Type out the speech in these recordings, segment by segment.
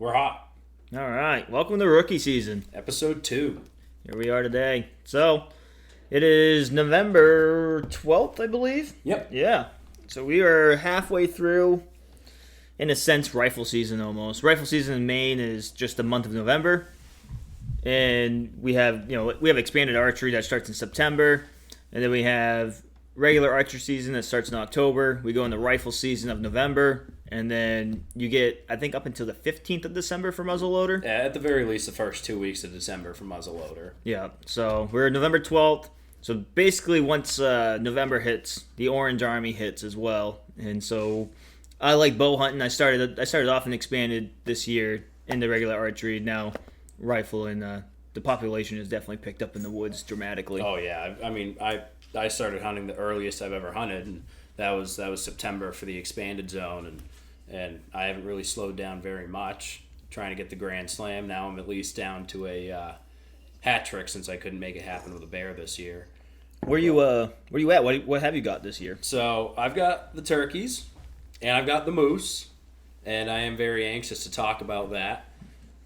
We're hot. All right, welcome to rookie season. Episode 2. Here we are today. So, it is November 12th, I believe. Yep. Yeah. So we are halfway through, in a sense, rifle season almost. Rifle season in Maine is just the month of November, and we have expanded archery that starts in September, and then we have regular archery season that starts in October. We go into rifle season of November, and then you get, I think, up until the 15th of December for muzzleloader. Yeah, at the very least, the first 2 weeks of December for muzzleloader. Yeah, so we're November 12th. So basically, once November hits, the Orange Army hits as well. And so I like bow hunting. I started off and expanded this year into regular archery. Now rifle, and the population has definitely picked up in the woods dramatically. Oh yeah, I mean, I started hunting the earliest I've ever hunted, and that was September for the expanded zone, and I haven't really slowed down very much trying to get the Grand Slam. Now I'm at least down to a hat trick since I couldn't make it happen with a bear this year. Where you at? What have you got this year? So I've got the turkeys, and I've got the moose, and I am very anxious to talk about that.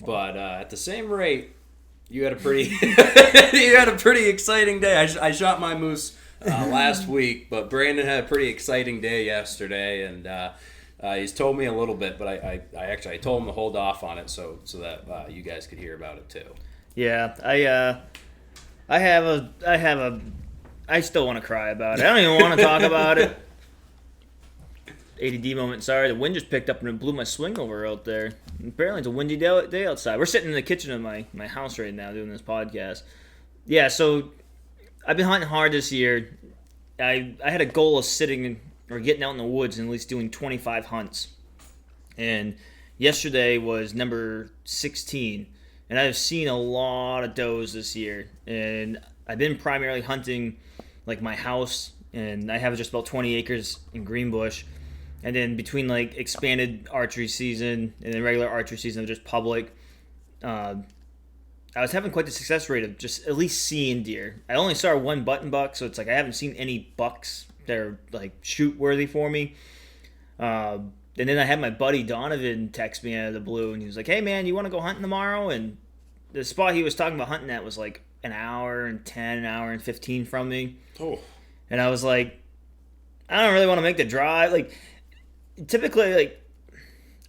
But at the same rate, you had a pretty exciting day. I shot my moose last week, but Brandon had a pretty exciting day yesterday, and he's told me a little bit, but I told him to hold off on it so that you guys could hear about it too. Yeah, I still want to cry about it. I don't even want to talk about it. ADD moment. Sorry, the wind just picked up and it blew my swing over out there. Apparently it's a windy day outside. We're sitting in the kitchen of my house right now doing this podcast. Yeah, so I've been hunting hard this year. I had a goal of sitting or getting out in the woods and at least doing 25 hunts. And yesterday was number 16. And I've seen a lot of does this year. And I've been primarily hunting like my house, and I have just about 20 acres in Greenbush. And then between like expanded archery season and then regular archery season of just public, I was having quite the success rate of just at least seeing deer. I only saw one button buck, so it's like I haven't seen any bucks that are like shoot worthy for me. And then I had my buddy Donovan text me out of the blue, and he was like, "Hey man, you want to go hunting tomorrow?" And the spot he was talking about hunting at was like an hour and 10, an hour and 15 from me. Oh. And I was like, I don't really want to make the drive. Like, typically, like,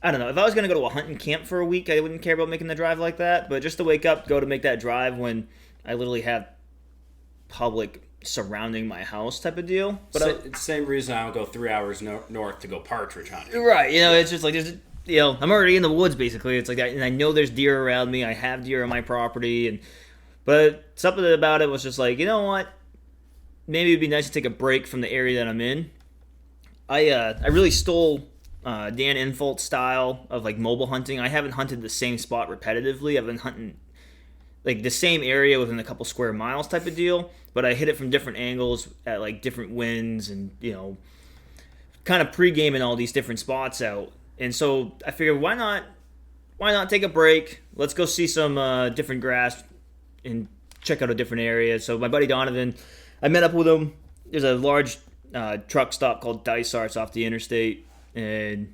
I don't know. If I was going to go to a hunting camp for a week, I wouldn't care about making the drive like that. But just to wake up, go to make that drive when I literally have public surrounding my house type of deal. But it's the same reason I don't go 3 hours north to go partridge hunting. Right. It's just like, I'm already in the woods, basically. It's like that, and I know there's deer around me. I have deer on my property. But something about it was just like, you know what? Maybe it'd be nice to take a break from the area that I'm in. I really stole Dan Infolt's style of like mobile hunting. I haven't hunted the same spot repetitively. I've been hunting like the same area within a couple square miles type of deal, but I hit it from different angles at like different winds and kind of pre-gaming all these different spots out. And so I figured, why not take a break? Let's go see some different grass and check out a different area. So my buddy Donovan, I met up with him. There's a large truck stop called Dysart's off the interstate, and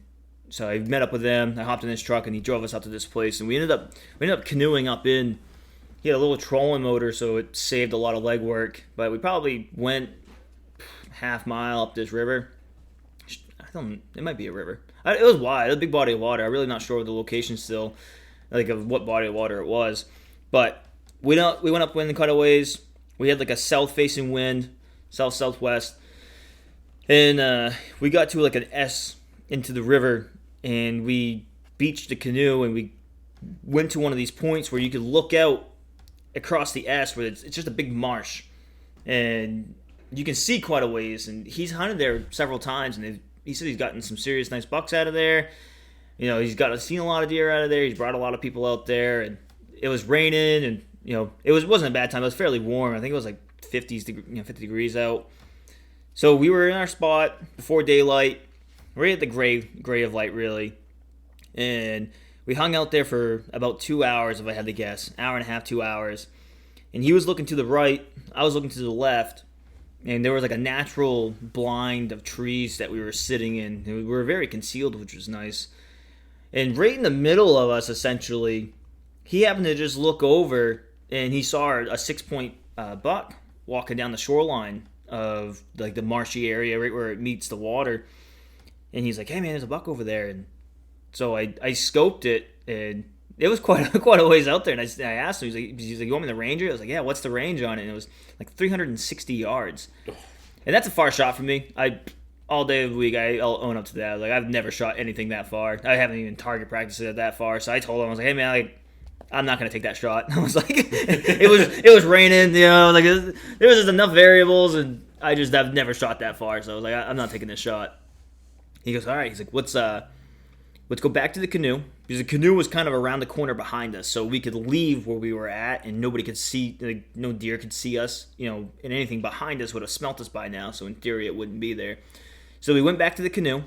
so I met up with them. I hopped in his truck and he drove us out to this place, and we ended up canoeing up in. He had a little trolling motor, so it saved a lot of legwork. But we probably went half mile up this river. It might be a river. It was wide. It was a big body of water. I'm really not sure of the location still, like of what body of water it was. But we went up wind cutaways. We had like a south-facing wind, south-southwest. And we got to like an S into the river, and we beached the canoe, and we went to one of these points where you could look out across the S, where it's just a big marsh. And you can see quite a ways, and he's hunted there several times, and he said he's gotten some serious nice bucks out of there. He's seen a lot of deer out of there. He's brought a lot of people out there, and it was raining, and it wasn't a bad time. It was fairly warm. I think it was like 50 degrees out. So we were in our spot before daylight, right at the gray of light, really. And we hung out there for about 2 hours, if I had to guess. Hour and a half, 2 hours. And he was looking to the right. I was looking to the left. And there was like a natural blind of trees that we were sitting in. And we were very concealed, which was nice. And right in the middle of us, essentially, he happened to just look over and he saw a 6 point buck walking down the shoreline of like the marshy area right where it meets the water. And he's like, "Hey man, there's a buck over there." And so I scoped it, and it was quite a ways out there. And I asked him, he's like, "You want me to range it?" I was like, "Yeah, what's the range on it?" And it was like 360 yards. And that's a far shot for me. All day of the week, I'll own up to that. Like, I've never shot anything that far. I haven't even target practiced it that far. So I told him, I was like, "Hey man, I'm not gonna take that shot." I was like, it was raining, like there was just enough variables, and I've never shot that far. So I was like, I'm not taking this shot. He goes, "All right." He's like, let's go back to the canoe, because the canoe was kind of around the corner behind us, so we could leave where we were at, and nobody could see, like, no deer could see us, and anything behind us would have smelt us by now. So in theory, it wouldn't be there. So we went back to the canoe.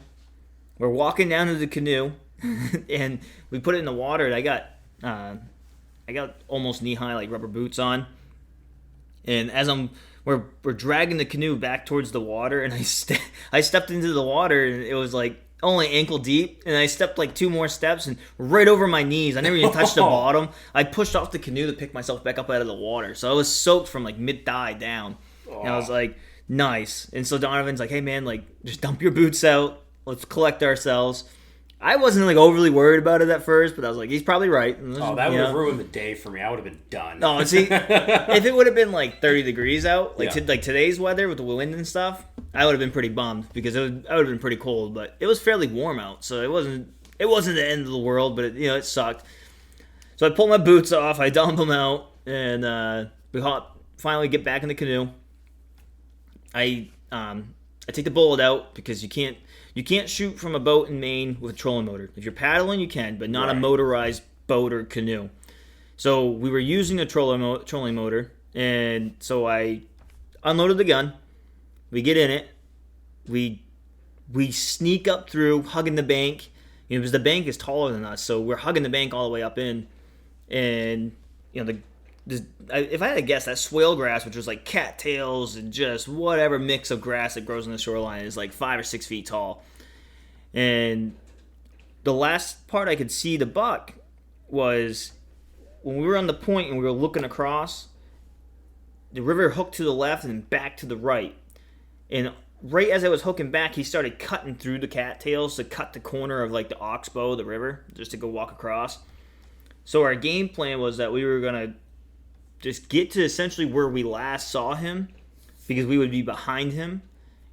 We're walking down to the canoe, and we put it in the water. And I got almost knee high like rubber boots on, and as we're dragging the canoe back towards the water, and I stepped into the water, and it was like only ankle deep, and I stepped like 2 more steps, and right over my knees. I never even touched the bottom. I pushed off the canoe to pick myself back up out of the water, so I was soaked from like mid-thigh down. And I was like, nice. And so Donovan's like, "Hey man, like, just dump your boots out. Let's collect ourselves." I wasn't like overly worried about it at first, but I was like, he's probably right. That would have ruined the day for me. I would have been done. Oh, see, if it would have been like 30 degrees out, like like today's weather with the wind and stuff, I would have been pretty bummed, because I would have been pretty cold. But it was fairly warm out, so it wasn't the end of the world, but it sucked. So I pulled my boots off, I dump them out, and we finally get back in the canoe. I take the bullet out, because you can't shoot from a boat in Maine with a trolling motor. If you're paddling, you can, but not a motorized boat or canoe. So we were using a trolling motor, and so I unloaded the gun. We get in it. We sneak up through, hugging the bank. Because the bank is taller than us, so we're hugging the bank all the way up in. And if I had to guess, that swale grass, which was like cattails and just whatever mix of grass that grows on the shoreline, is like 5 or 6 feet tall. And the last part I could see the buck was when we were on the point and we were looking across, the river hooked to the left and back to the right. And right as I was hooking back, he started cutting through the cattails to cut the corner of like the oxbow of the river, just to go walk across. So our game plan was that we were going to just get to essentially where we last saw him, because we would be behind him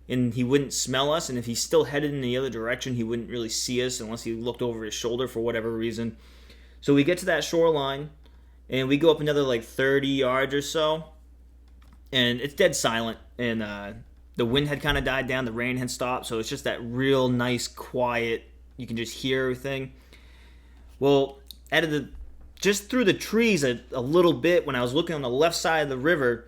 and he wouldn't smell us, and if he's still headed in the other direction, he wouldn't really see us unless he looked over his shoulder for whatever reason. So we get to that shoreline, and we go up another like 30 yards or so, and it's dead silent, and the wind had kind of died down, the rain had stopped, so it's just that real nice quiet, you can just hear everything. Well, just through the trees a little bit, when I was looking on the left side of the river,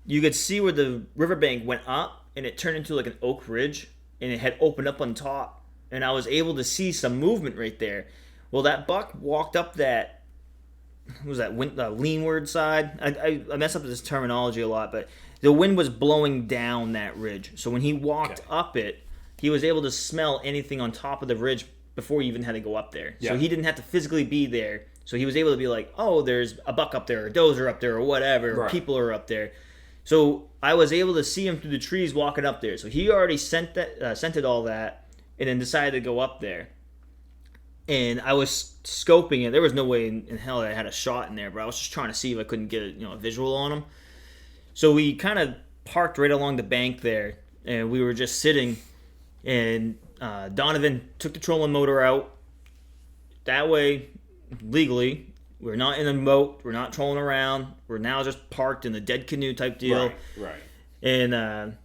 you could see where the riverbank went up, and it turned into like an oak ridge, and it had opened up on top, and I was able to see some movement right there. Well, that buck walked up that, what was that, leanward side? I mess up this terminology a lot, but the wind was blowing down that ridge. So when he walked up it, he was able to smell anything on top of the ridge before he even had to go up there. Yeah. So he didn't have to physically be there. So he was able to be like, oh, there's a buck up there, or does are up there, or whatever, or people are up there. So I was able to see him through the trees walking up there. So he already scented all that, and then decided to go up there. And I was scoping it. There was no way in hell that I had a shot in there, but I was just trying to see if I couldn't get a visual on him. So we kind of parked right along the bank there, and we were just sitting. And Donovan took the trolling motor out. That way, legally, we're not in a boat. We're not trolling around. We're now just parked in the dead canoe type deal. Right. And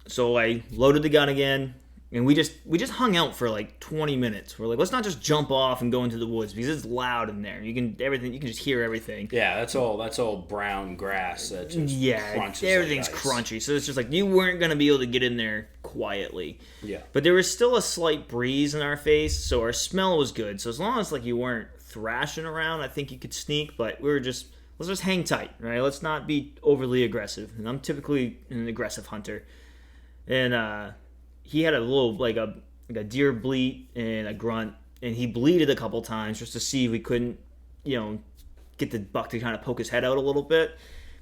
so I loaded the gun again, and we just hung out for like 20 minutes. We're like, let's not just jump off and go into the woods, because it's loud in there. You can just hear everything. Yeah, that's all brown grass that just crunches. Everything's like crunchy. So it's just like you weren't gonna be able to get in there quietly. Yeah. But there was still a slight breeze in our face, so our smell was good. So as long as like you weren't thrashing around, I think you could sneak. But let's just hang tight, right? Let's not be overly aggressive. And I'm typically an aggressive hunter. And he had a little like a deer bleat and a grunt, and he bleeded a couple times just to see if we couldn't, get the buck to kind of poke his head out a little bit.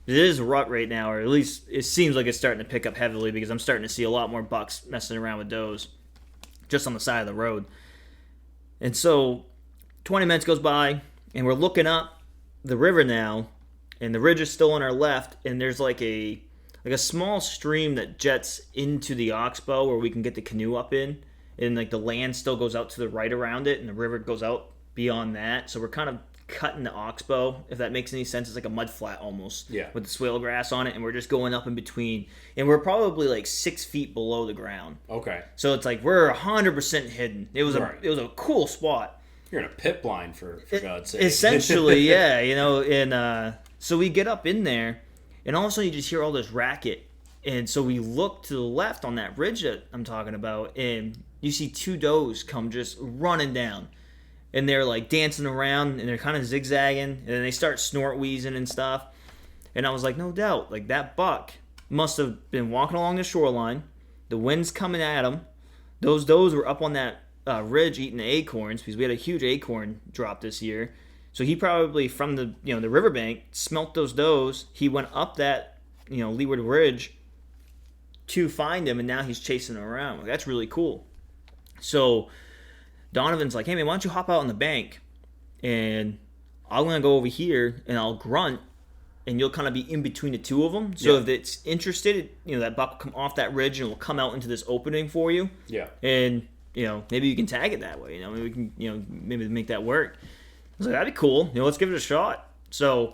It is a rut right now, or at least it seems like it's starting to pick up heavily because I'm starting to see a lot more bucks messing around with does just on the side of the road. And so 20 minutes goes by, and we're looking up the river now, and the ridge is still on our left, and there's like a small stream that jets into the oxbow where we can get the canoe up in, and like the land still goes out to the right around it, and the river goes out beyond that. So we're kind of cutting the oxbow, if that makes any sense. It's like a mud flat almost, with the swale grass on it, and we're just going up in between, and we're probably like 6 feet below the ground. Okay. So it's like we're 100% hidden. It was a cool spot. You're in a pit blind for God's sake. Essentially, yeah, and so we get up in there, and all of a sudden you just hear all this racket, and so we look to the left on that ridge that I'm talking about, and you see 2 does come just running down. And they're like dancing around, and they're kind of zigzagging, and then they start snort wheezing and stuff. And I was like, no doubt, like that buck must have been walking along the shoreline. The wind's coming at him. Those does were up on that ridge eating the acorns because we had a huge acorn drop this year. So he probably from the the riverbank smelt those does. He went up that leeward ridge to find him, and now he's chasing him around. Like, that's really cool. So Donovan's like, hey man, why don't you hop out on the bank, and I'm gonna go over here and I'll grunt, and you'll kind of be in between the 2 of them. So if it's interested, that buck will come off that ridge and will come out into this opening for you. Yeah. And maybe you can tag it that way. Maybe we can maybe make that work. I was like, that'd be cool. Let's give it a shot. So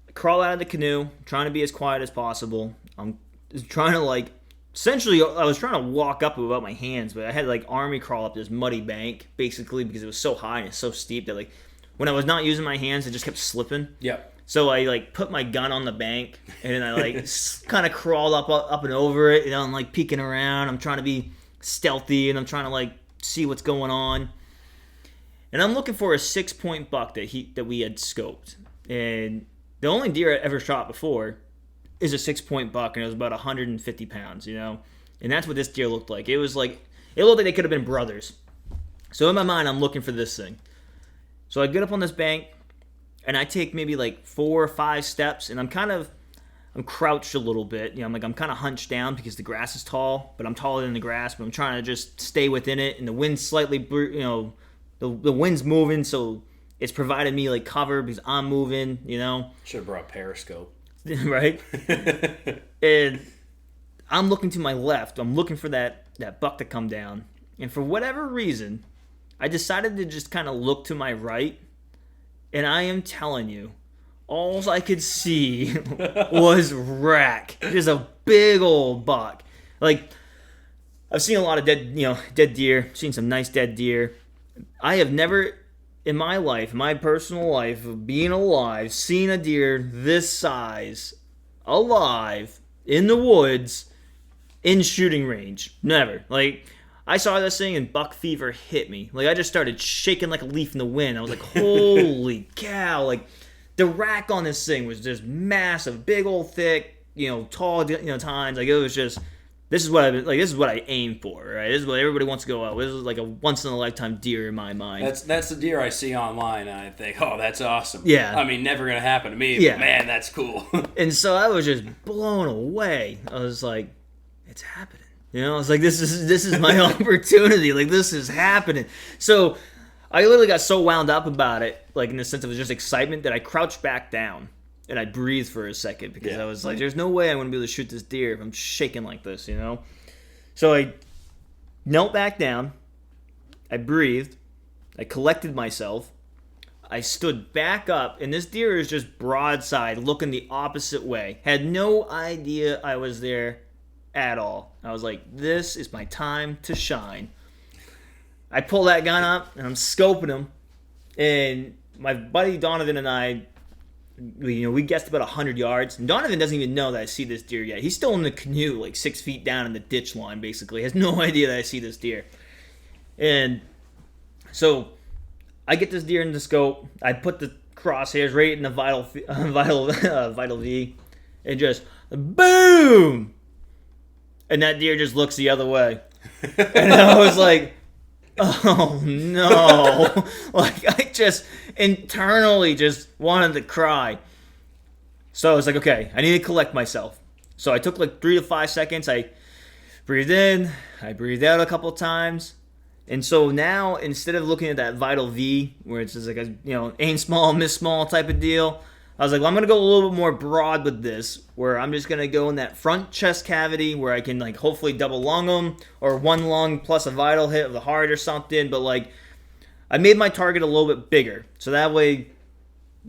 I crawl out of the canoe, trying to be as quiet as possible. I'm trying to essentially, I was trying to walk up without my hands, but I had to army crawl up this muddy bank, basically, because it was so high and it's so steep that when I was not using my hands, it just kept slipping. Yep. So I put my gun on the bank, and then I kind of crawled up and over it, and I'm peeking around. I'm trying to be stealthy, and I'm trying to see what's going on. And I'm looking for a 6-point buck that we had scoped, and the only deer I ever shot before is a 6-point buck, and it was about 150 pounds, and that's what this deer looked like. It looked like they could have been brothers. So in my mind, I'm looking for this thing. So I get up on this bank, and I take maybe 4 or 5 steps, and I'm crouched a little bit. I'm kind of hunched down because the grass is tall, but I'm taller than the grass, but I'm trying to just stay within it, and the wind's slightly, the wind's moving, so it's provided me cover because I'm moving, Should have brought Periscope. Right? And I'm looking to my left. I'm looking for that buck to come down. And for whatever reason, I decided to just kind of look to my right. And I am telling you, all I could see was rack. Just a big old buck. I've seen a lot of dead deer. Seen some nice dead deer. I have never in my life, my personal life of being alive, seeing a deer this size alive in the woods in shooting range. Never. I saw this thing and buck fever hit me. I just started shaking like a leaf in the wind. I was like, holy cow. The rack on this thing was just massive, big old thick, tall, tines. It was just, this is what I aim for, right? This is what everybody wants to go out. This is like a once in a lifetime deer in my mind. That's the deer I see online, and I think, oh, that's awesome. Yeah. I mean, never gonna happen to me. Yeah. But man, that's cool. And so I was just blown away. I was like, it's happening. I was like, this is my opportunity. This is happening. So I literally got so wound up about it, in the sense of just excitement, that I crouched back down. And I breathed for a second because I was like, there's no way I'm going to be able to shoot this deer if I'm shaking like this, So I knelt back down. I breathed. I collected myself. I stood back up, and this deer is just broadside, looking the opposite way. Had no idea I was there at all. I was like, this is my time to shine. I pull that gun up, and I'm scoping him. And my buddy Donovan and I, we guessed about 100 yards. And Donovan doesn't even know that I see this deer yet. He's still in the canoe, 6 feet down in the ditch line, basically. He has no idea that I see this deer. And so I get this deer in the scope. I put the crosshairs right in the vital V, and just boom! And that deer just looks the other way. And I was like, Oh no. Like I just internally just wanted to cry. So I was like, okay, I need to collect myself. So I took like 3 to 5 seconds. I breathed in, I breathed out a couple times. And so now, instead of looking at that vital V, where it's just like a, aim small, miss small type of deal, I was like, well, I'm going to go a little bit more broad with this, where I'm just going to go in that front chest cavity where I can, like, hopefully double lung them, or one lung plus a vital hit of the heart or something. But, like, I made my target a little bit bigger. So that way,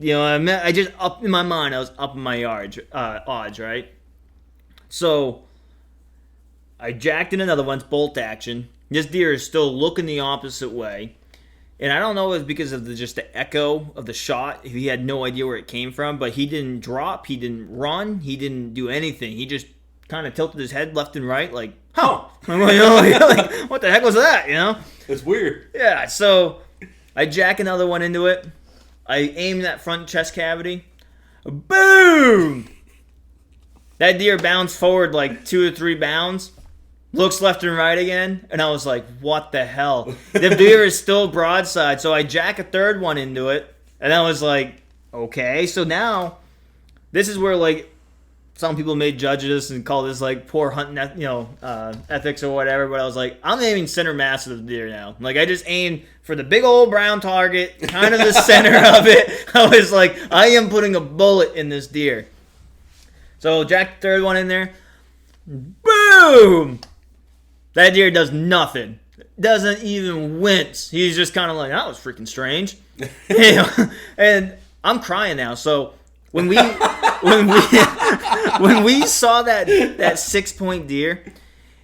I just up in my mind, I was up in my odds, right? So I jacked in another one, bolt action. This deer is still looking the opposite way. And I don't know if it's because of just the echo of the shot. He had no idea where it came from, but he didn't drop. He didn't run. He didn't do anything. He just kind of tilted his head left and right like, huh. Like, what the heck was that, It's weird. Yeah, so I jack another one into it. I aim that front chest cavity. Boom! That deer bounced forward like 2 or 3 bounds. Looks left and right again, and I was like, what the hell? The deer is still broadside, so I jack a third one into it, and I was like, okay. So now, this is where, like, some people may judge this and call this, like, poor hunting, ethics or whatever, but I was like, I'm aiming center mass of the deer now. Like, I just aimed for the big old brown target, kind of the center of it. I was like, I am putting a bullet in this deer. So, jack the third one in there. Boom! That deer does nothing. Doesn't even wince. He's just kind of like, that was freaking strange. And I'm crying now. So when we when we saw that 6-point deer,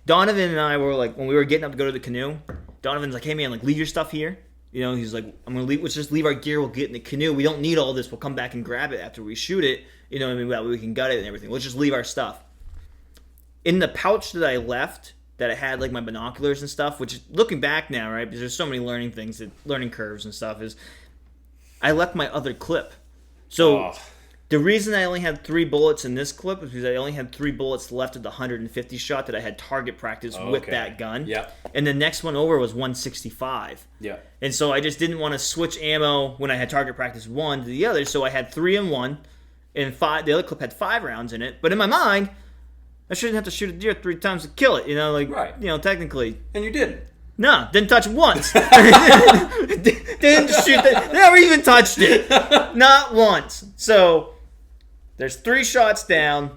Donovan and I were like, when we were getting up to go to the canoe, Donovan's like, hey man, like leave your stuff here. He's like, let's just leave our gear. We'll get in the canoe. We don't need all this. We'll come back and grab it after we shoot it. That way we can gut it and everything. Let's just leave our stuff. In the pouch that I left, that I had like my binoculars and stuff, which looking back now, right, because there's so many learning curves and stuff, is I left my other clip. So the reason I only had 3 bullets in this clip is because I only had 3 bullets left of the 150 shot that I had target practice with that gun. Yep. And the next one over was 165. Yeah. And so I just didn't want to switch ammo when I had target practice 1 to the other, so I had 3 in one, and 5. The other clip had 5 rounds in it. But in my mind, I shouldn't have to shoot a deer 3 times to kill it, right. Technically. And you didn't. No, didn't touch it once. Didn't shoot it. Never even touched it. Not once. So, there's 3 shots down.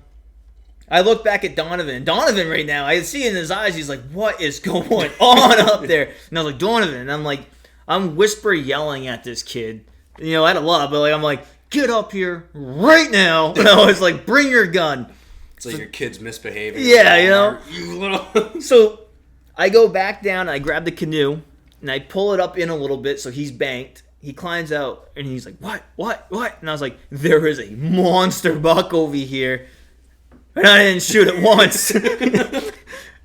I look back at Donovan. Donovan right now, I see in his eyes, he's like, what is going on up there? And I was like, Donovan. And I'm like, I'm whisper yelling at this kid. Out of love, but I'm like, get up here right now. And I was like, bring your gun. It's like your kid's misbehaving. Yeah, You little... So I go back down, I grab the canoe, and I pull it up in a little bit so he's banked. He climbs out, and he's like, what? And I was like, there is a monster buck over here. And I didn't shoot it once.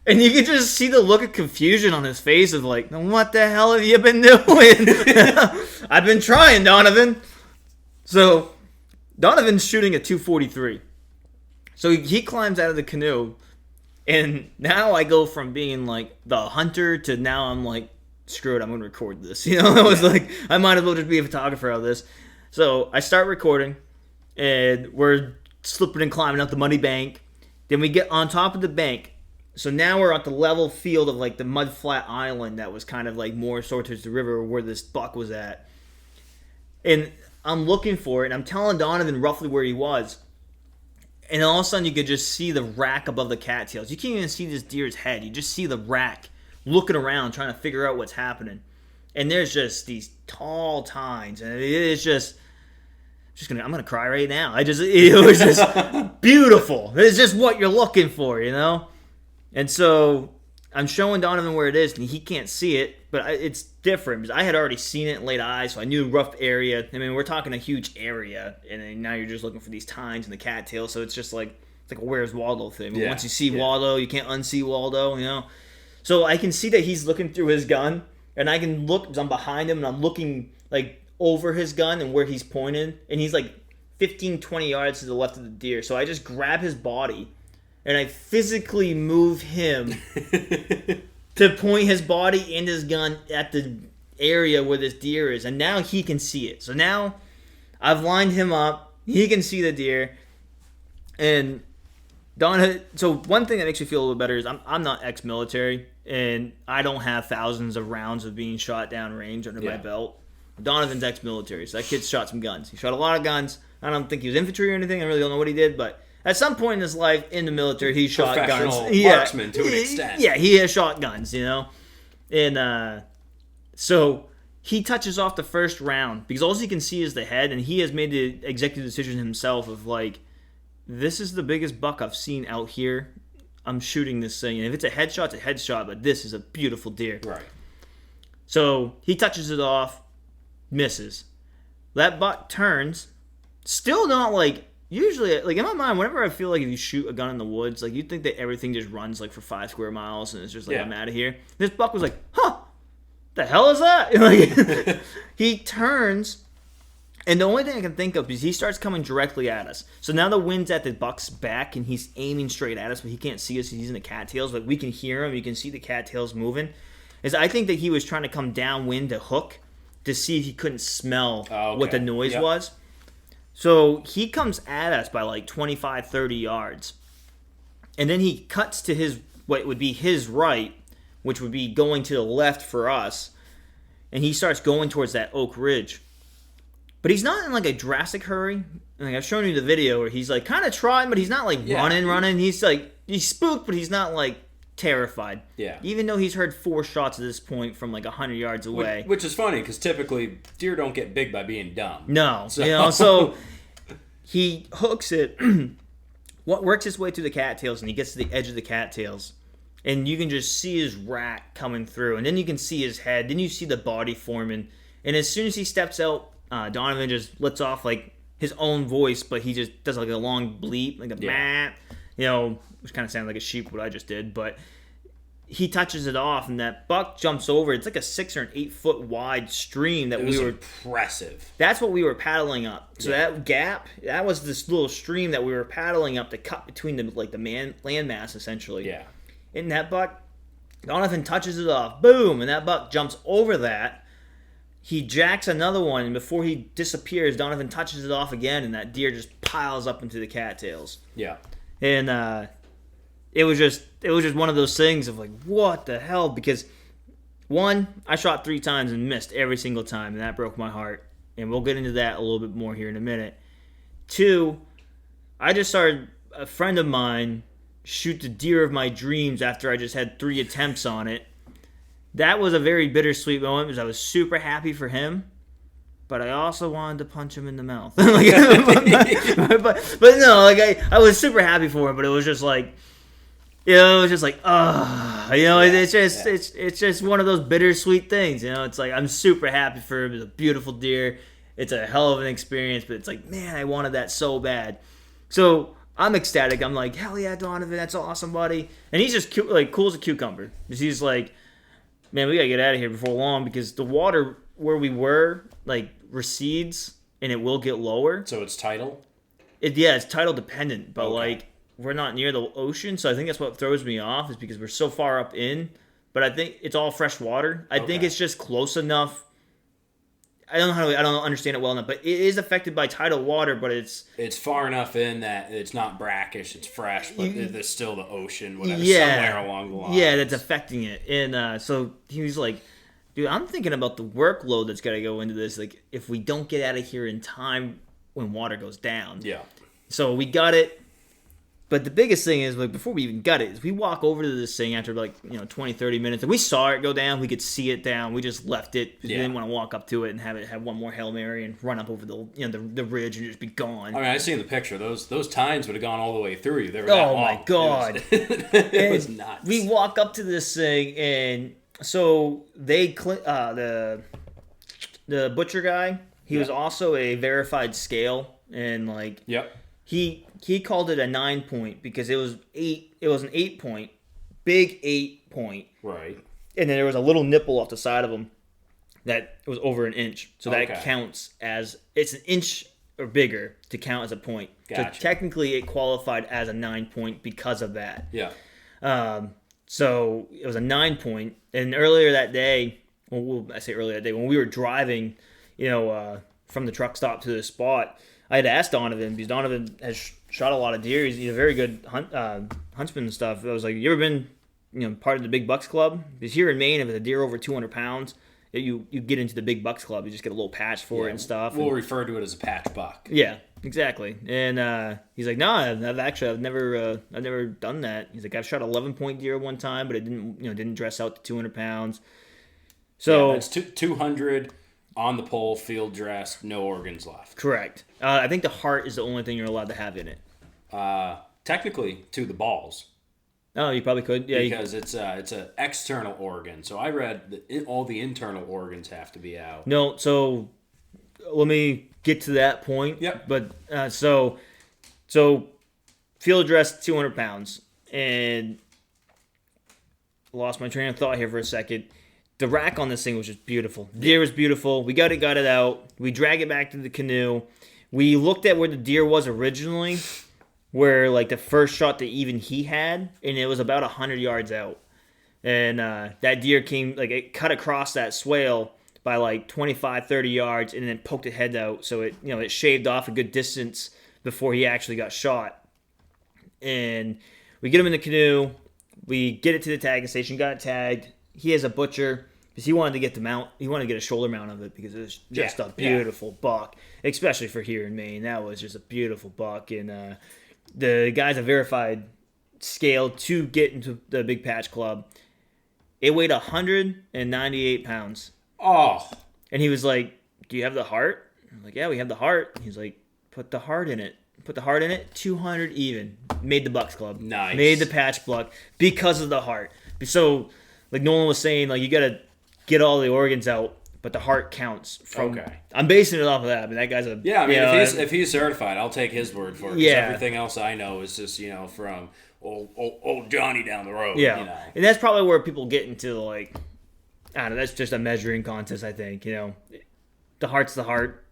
And you can just see the look of confusion on his face of like, what the hell have you been doing? I've been trying, Donovan. So Donovan's shooting a 243. So he climbs out of the canoe, and now I go from being like the hunter to now I'm like, screw it, I'm going to record this. I was like, I might as well just be a photographer of this. So I start recording, and we're slipping and climbing up the muddy bank. Then we get on top of the bank. So now we're at the level field of like the mud flat island that was kind of like more sort towards the river where this buck was at. And I'm looking for it, and I'm telling Donovan roughly where he was. And then all of a sudden, you could just see the rack above the cattails. You can't even see this deer's head. You just see the rack looking around, trying to figure out what's happening. And there's just these tall tines, and it's I'm gonna cry right now. It was just beautiful. It's just what you're looking for, And so I'm showing Donovan where it is, and he can't see it, but it's different because I had already seen it in late eyes, so I knew a rough area. I mean, we're talking a huge area, and then now you're just looking for these tines and the cattails, so it's just like a Where's Waldo thing. But once you see Waldo, you can't unsee Waldo, So I can see that he's looking through his gun, and I can look because I'm behind him, and I'm looking like over his gun and where he's pointed, and he's like 15, 20 yards to the left of the deer. So I just grab his body, and I physically move him to point his body and his gun at the area where this deer is, and now he can see it. So now I've lined him up. He can see the deer, and so one thing that makes me feel a little better is I'm not ex-military, and I don't have thousands of rounds of being shot down range under my belt. Donovan's ex-military, so that kid shot some guns. He shot a lot of guns. I don't think he was infantry or anything. I really don't know what he did, but at some point in his life in the military, he shot guns. Marksman to an extent. Yeah, he has shot guns, And so he touches off the first round because all he can see is the head, and he has made the executive decision himself of like, this is the biggest buck I've seen out here. I'm shooting this thing, and if it's a headshot, it's a headshot, but this is a beautiful deer. Right. So he touches it off, misses. That buck turns, still not like, usually, like in my mind, whenever I feel like if you shoot a gun in the woods, like you'd think that everything just runs like for 5 square miles, and it's just like, I'm out of here. This buck was like, the hell is that? Like, he turns, and the only thing I can think of is he starts coming directly at us. So now the wind's at the buck's back, and he's aiming straight at us, but he can't see us. He's in the cattails, but we can hear him. You can see the cattails moving. I think that he was trying to come downwind to hook to see if he couldn't smell what the noise was. So he comes at us by like 25, 30 yards. And then he cuts to what would be his right, which would be going to the left for us. And he starts going towards that Oak Ridge. But he's not in like a drastic hurry. Like I've shown you the video where he's like kind of trotting, but he's not like running. He's like, he's spooked, but he's not like terrified. Yeah. Even though he's heard 4 shots at this point from like 100 yards away. Which is funny because typically deer don't get big by being dumb. No. So he hooks it, works his way through the cattails, and he gets to the edge of the cattails. And you can just see his rack coming through. And then you can see his head. Then you see the body forming. And as soon as he steps out, Donovan just lets off like his own voice, but he just does like a long bleep, like a meh, which kind of sounds like a sheep, what I just did. But he touches it off, and that buck jumps over. It's like a 6 or an 8 foot wide stream that we were impressive. That's what we were paddling up. So that gap, that was this little stream that we were paddling up to cut between the landmass essentially. Yeah. And that buck, Donovan touches it off, boom, and that buck jumps over that. He jacks another one, and before he disappears, Donovan touches it off again, and that deer just piles up into the cattails. Yeah. And it was just one of those things of like, what the hell? Because one, I shot 3 times and missed every single time, and that broke my heart. And we'll get into that a little bit more here in a minute. 2, I just started a friend of mine shoot the deer of my dreams after I just had 3 attempts on it. That was a very bittersweet moment because I was super happy for him, but I also wanted to punch him in the mouth. but no, like I was super happy for him, but it was just like, it was just like, it's just one of those bittersweet things, It's like I'm super happy for him. It's a beautiful deer. It's a hell of an experience, but it's like, man, I wanted that so bad. So I'm ecstatic. I'm like, hell yeah, Donovan, that's awesome, buddy. And he's just cool as a cucumber. Because he's like, man, we gotta get out of here before long because the water where we were like recedes and it will get lower. So it's tidal? It's tidal dependent, but like we're not near the ocean, so I think that's what throws me off is because we're so far up in. But I think it's all fresh water. I think it's just close enough. I don't understand it well enough, but it is affected by tidal water, but it's far enough in that it's not brackish, it's fresh, but there's still the ocean, whatever, somewhere along the line. Yeah, that's affecting it. And so he was like, dude, I'm thinking about the workload that's got to go into this. Like, if we don't get out of here in time when water goes down. Yeah. So we got it. But the biggest thing is, like, before we even got it, is we walk over to this thing after, 20, 30 minutes. And we saw it go down. We could see it down. We just left it. We didn't want to walk up to it and have one more Hail Mary and run up over the ridge and just be gone. I mean, I seen the picture. Those tines would have gone all the way through you. They were my God. It was nuts. We walk up to this thing, and so the butcher guy, he was also a verified scale. And, He called it a 9-point because it was an 8-point, big 8-point. Right. And then there was a little nipple off the side of them that was over an inch. So that counts as, it's an inch or bigger to count as a point. Gotcha. So technically it qualified as a 9-point because of that. Yeah. So it was a 9 point. And earlier that day, I say earlier that day, when we were driving, from the truck stop to the spot, I had asked Donovan, because Donovan has shot a lot of deer. He's a very good huntsman and stuff. I was like, you ever been, part of the Big Bucks Club? Because here in Maine, if it's a deer over 200 pounds, you get into the Big Bucks Club. You just get a little patch for it and stuff. We'll refer to it as a patch buck. Yeah, exactly. And he's like, no, I've never done that. He's like, I've shot 11-point deer one time, but it didn't dress out to 200 pounds. So it's 200 on the pole, field dressed, no organs left. Correct. I think the heart is the only thing you're allowed to have in it. Technically, to the balls. Oh, you probably could. Yeah, because it's an external organ. So I read that all the internal organs have to be out. No, so let me get to that point. Yep. But so field dress 200 pounds, and lost my train of thought here for a second. The rack on this thing was just beautiful. Deer was beautiful. We got it out. We drag it back to the canoe. We looked at where the deer was originally, where like the first shot that even he had, and it was about 100 yards out. And that deer came, like it cut across that swale by like 25, 30 yards, and then poked its head out. So it shaved off a good distance before he actually got shot. And we get him in the canoe. We get it to the tagging station, got it tagged. He has a butcher because he wanted to get the mount. He wanted to get a shoulder mount of it because it was just a beautiful buck, especially for here in Maine. That was just a beautiful buck. And the guy's a verified scale to get into the Big Patch Club. It weighed 198 pounds. Oh. And he was like, do you have the heart? I'm like, yeah, we have the heart. He's like, put the heart in it. Put the heart in it. 200 even. Made the Bucks Club. Nice. Made the Patch Buck because of the heart. So, like Nolan was saying, like you got to get all the organs out, but the heart counts. Okay. I'm basing it off of that. I mean, that guy's a... Yeah, I mean, if he's certified, I'll take his word for it. Yeah. Everything else I know is just, from old Johnny down the road. Yeah. And that's probably where people get into, like... I don't know, that's just a measuring contest, I think, The heart's the heart.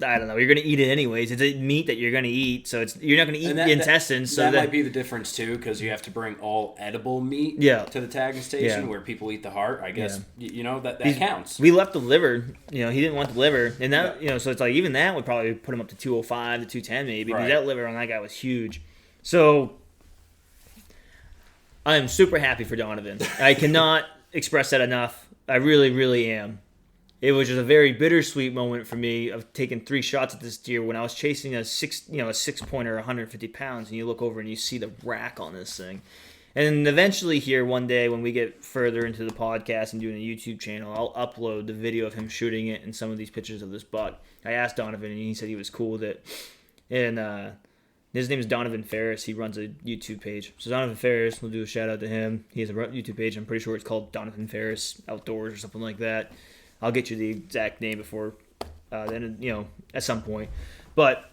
I don't know. You're going to eat it anyways. It's a meat that you're going to eat, so you're not going to eat the intestines. That might be the difference, too, because you have to bring all edible meat to the tagging station where people eat the heart. I guess, that counts. We left the liver. He didn't want the liver. And that, so it's like even that would probably put him up to 205 to 210 maybe. Right. Because that liver on that guy was huge. So I am super happy for Donovan. I cannot express that enough. I really, really am. It was just a very bittersweet moment for me of taking 3 shots at this deer when I was chasing a 6-pointer, 150 pounds, and you look over and you see the rack on this thing. And eventually here one day when we get further into the podcast and doing a YouTube channel, I'll upload the video of him shooting it and some of these pictures of this buck. I asked Donovan and he said he was cool with it. And his name is Donovan Ferris. He runs a YouTube page. So Donovan Ferris, we'll do a shout out to him. He has a YouTube page. I'm pretty sure it's called Donovan Ferris Outdoors or something like that. I'll get you the exact name before then, at some point. But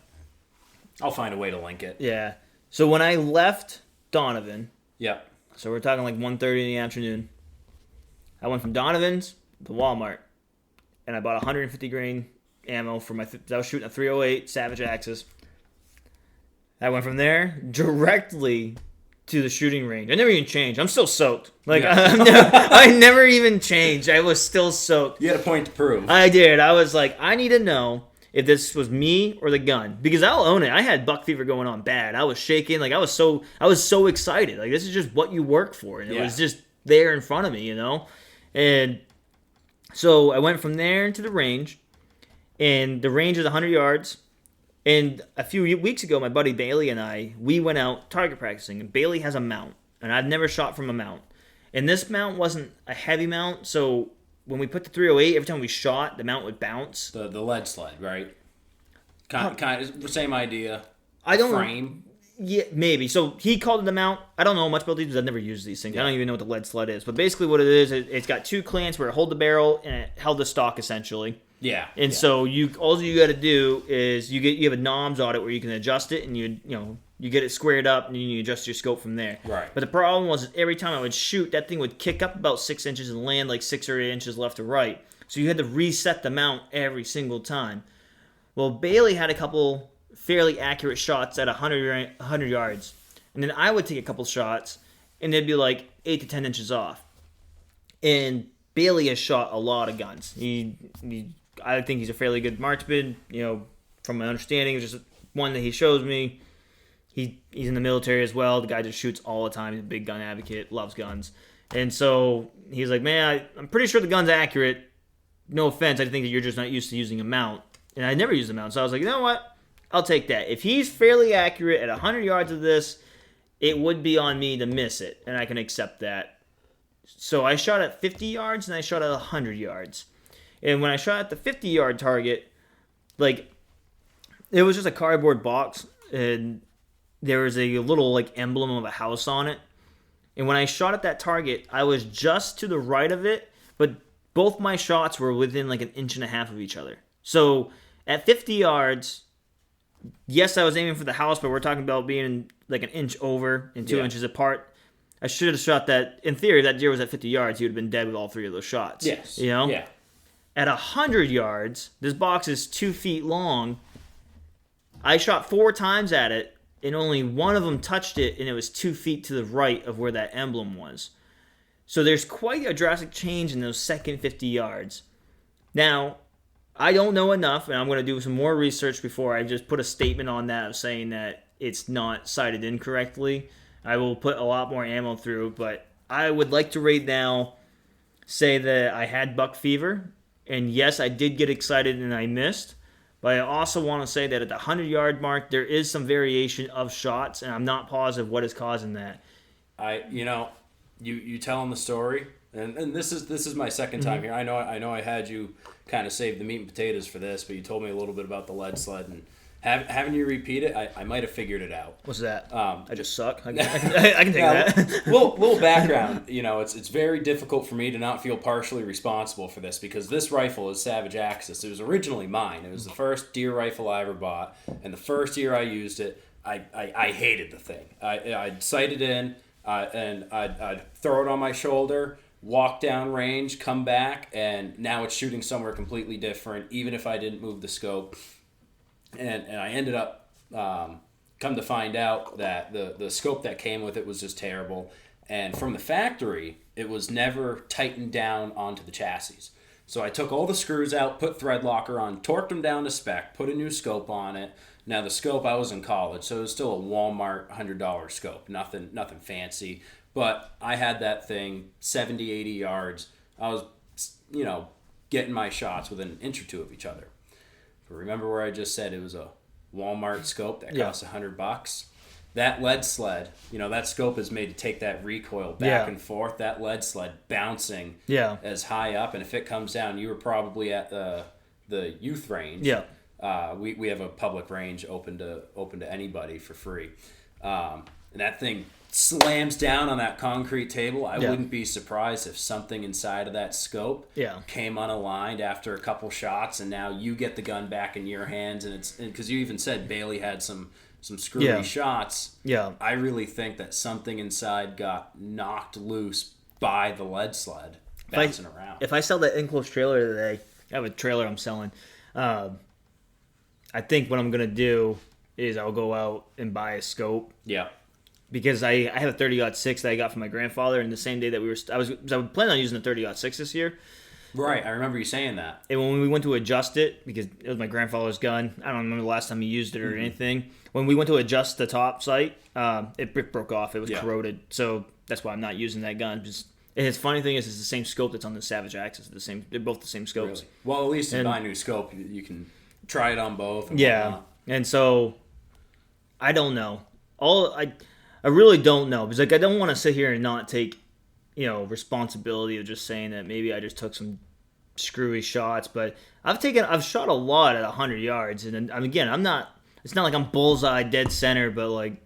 I'll find a way to link it. Yeah. So when I left Donovan, yep. So we're talking like 1:30 in the afternoon. I went from Donovan's to Walmart, and I bought 150 grain ammo for my. I was shooting a 308 Savage Axis. I went from there directly to the shooting range. I never even changed. I'm still soaked. I never even changed. I was still soaked. You had a point to prove. I did. I was like, I need to know if this was me or the gun, because I'll own it. I had buck fever going on bad. I was shaking. Like I was so excited. Like this is just what you work for, and it was just there in front of me, And so I went from there to the range, and the range is 100 yards. And a few weeks ago, my buddy Bailey and we went out target practicing. And Bailey has a mount, and I've never shot from a mount. And this mount wasn't a heavy mount, so when we put the 308, every time we shot, the mount would bounce. The lead sled, right? Kind of same idea. I don't frame. Yeah, maybe. So he called it a mount. I don't know much about these because I've never used these things. Yeah. I don't even know what the lead sled is. But basically what it is, it's got 2 clamps where it hold the barrel and it held the stock essentially. Yeah. And so all you got to do is you have a noms on it where you can adjust it, and you get it squared up and you adjust your scope from there. Right. But the problem was every time I would shoot, that thing would kick up about 6 inches and land like 6 or 8 inches left or right. So you had to reset the mount every single time. Well, Bailey had a couple fairly accurate shots at 100 yards, and then I would take a couple shots, and they'd be like 8 to 10 inches off. And Bailey has shot a lot of guns. I think he's a fairly good marksman. From my understanding, it's just one that he shows me. He's in the military as well. The guy just shoots all the time. He's a big gun advocate, loves guns. And so he's like, man, I'm pretty sure the gun's accurate. No offense, I think that you're just not used to using a mount. And I never used a mount. So I was like, you know what? I'll take that. If he's fairly accurate at 100 yards of this, it would be on me to miss it. And I can accept that. So I shot at 50 yards and I shot at 100 yards. And when I shot at the 50-yard target, like, it was just a cardboard box. And there was a little, like, emblem of a house on it. And when I shot at that target, I was just to the right of it, but both my shots were within like an inch and a half of each other. So at 50 yards, yes, I was aiming for the house, but we're talking about being like an inch over and 2 inches apart. I should have shot that. In theory, that deer was at 50 yards. He would have been dead with all 3 of those shots. Yes. Yeah. At 100 yards, this box is 2 feet long. I shot 4 times at it. And only one of them touched it, and it was 2 feet to the right of where that emblem was. So there's quite a drastic change in those second 50 yards. Now, I don't know enough, and I'm going to do some more research before I just put a statement on that of saying that it's not sighted incorrectly. I will put a lot more ammo through, but I would like to right now say that I had buck fever, and yes, I did get excited and I missed. But I also want to say that at the 100-yard mark, there is some variation of shots, and I'm not positive what is causing that. You telling the story, and this is my second time here. I know I had you kind of save the meat and potatoes for this, but you told me a little bit about the lead sled, and having you repeat it, I might have figured it out. What's that? I just suck. I can take that. little background. It's very difficult for me to not feel partially responsible for this because this rifle is Savage Axis. It was originally mine. It was the first deer rifle I ever bought, and the first year I used it, I hated the thing. I'd sight it in, and I'd throw it on my shoulder, walk down range, come back, and now it's shooting somewhere completely different, even if I didn't move the scope. And I ended up, come to find out that the scope that came with it was just terrible. And from the factory, it was never tightened down onto the chassis. So I took all the screws out, put thread locker on, torqued them down to spec, put a new scope on it. Now the scope, I was in college, so it was still a Walmart $100 scope, nothing fancy. But I had that thing 70, 80 yards. I was, getting my shots within an inch or two of each other. But remember where I just said it was a Walmart scope that cost $100? That lead sled, that scope is made to take that recoil back and forth. That lead sled bouncing as high up, and if it comes down, you were probably at the youth range. Yeah. We have a public range open to anybody for free, and that thing slams down on that concrete table. I wouldn't be surprised if something inside of that scope came unaligned after a couple shots, and now you get the gun back in your hands, and it's because you even said Bailey had some screwy shots. Yeah, I really think that something inside got knocked loose by the lead sled bouncing around. If I sell that enclosed trailer today, I have a trailer I'm selling. I think what I'm gonna do is I'll go out and buy a scope. Yeah. Because I have a 30-06 that I got from my grandfather, and the same day that I was planning on using the 30-06 this year. Right, I remember you saying that. And when we went to adjust it, because it was my grandfather's gun, I don't remember the last time he used it or anything. When we went to adjust the top sight, it broke off. It was corroded, so that's why I'm not using that gun. And his funny thing is, it's the same scope that's on the Savage Axis. They're both the same scopes. Really? Well, at least if you buy a new scope, you can try it on both. And whatnot. And so I don't know. I really don't know, because I don't want to sit here and not take, responsibility of just saying that maybe I just took some screwy shots. But I've shot a lot at 100 yards, and again, it's not like I'm bullseye dead center, but like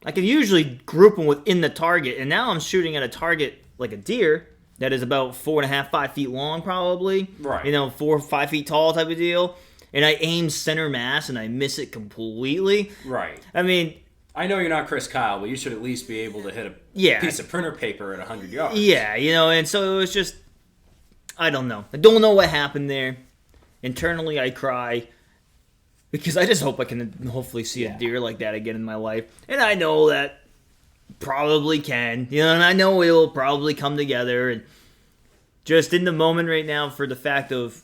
I can usually group them within the target, and now I'm shooting at a target like a deer that is about 4.5, 5 feet long, probably. Right. 4 or 5 feet tall type of deal, and I aim center mass and I miss it completely. Right. I mean, I know you're not Chris Kyle, but you should at least be able to hit a piece of printer paper at 100 yards. Yeah, and so it was just, I don't know. I don't know what happened there. Internally, I cry because I just hope I can hopefully see a deer like that again in my life. And I know that probably can. And I know it will probably come together. And just in the moment right now, for the fact of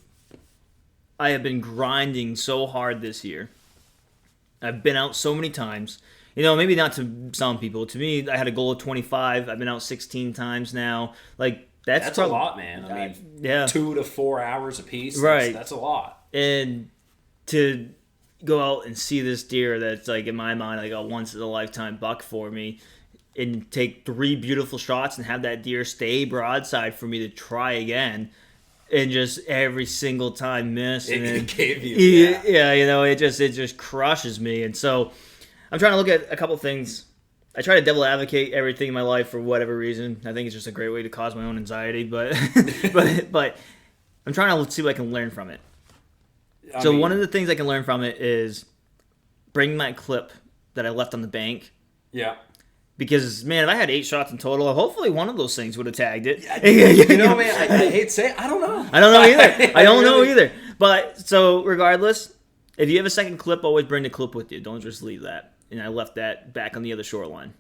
I have been grinding so hard this year. I've been out so many times. Maybe not to some people. To me, I had a goal of 25. I've been out 16 times now. Like, that's a lot, man. I mean, 2 to 4 hours a piece. Right. That's a lot. And to go out and see this deer that's, like, in my mind, like a once-in-a-lifetime buck for me, and take 3 beautiful shots and have that deer stay broadside for me to try again, and just every single time miss. It gave you. Yeah, it just crushes me. And so I'm trying to look at a couple things. I try to devil advocate everything in my life for whatever reason. I think it's just a great way to cause my own anxiety, but but I'm trying to see what I can learn from it. One of the things I can learn from it is bring my clip that I left on the bank. Yeah. Because, man, if I had 8 shots in total, hopefully one of those things would have tagged it. Man, I hate to say it. I don't know. I don't know either. I don't know either. But, so, regardless, if you have a second clip, always bring the clip with you. Don't just leave that. And I left that back on the other shoreline.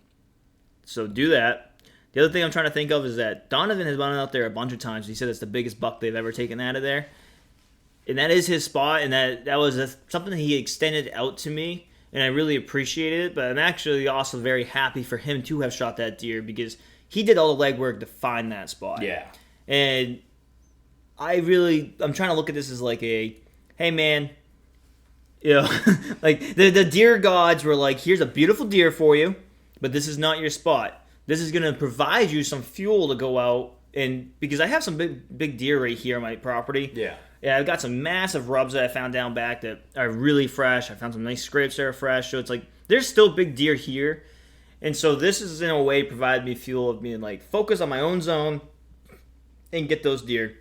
So, do that. The other thing I'm trying to think of is that Donovan has gone out there a bunch of times. He said it's the biggest buck they've ever taken out of there. And that is his spot, and that was something that he extended out to me. And I really appreciated it, but I'm actually also very happy for him to have shot that deer because he did all the legwork to find that spot. Yeah. And I'm trying to look at this as like hey man, like the deer gods were like, here's a beautiful deer for you, but this is not your spot. This is going to provide you some fuel to go out, and because I have some big deer right here on my property. Yeah. Yeah, I've got some massive rubs that I found down back that are really fresh. I found some nice scrapes that are fresh. So it's like, there's still big deer here. And so this is, in a way, provided me fuel of being like, focus on my own zone and get those deer.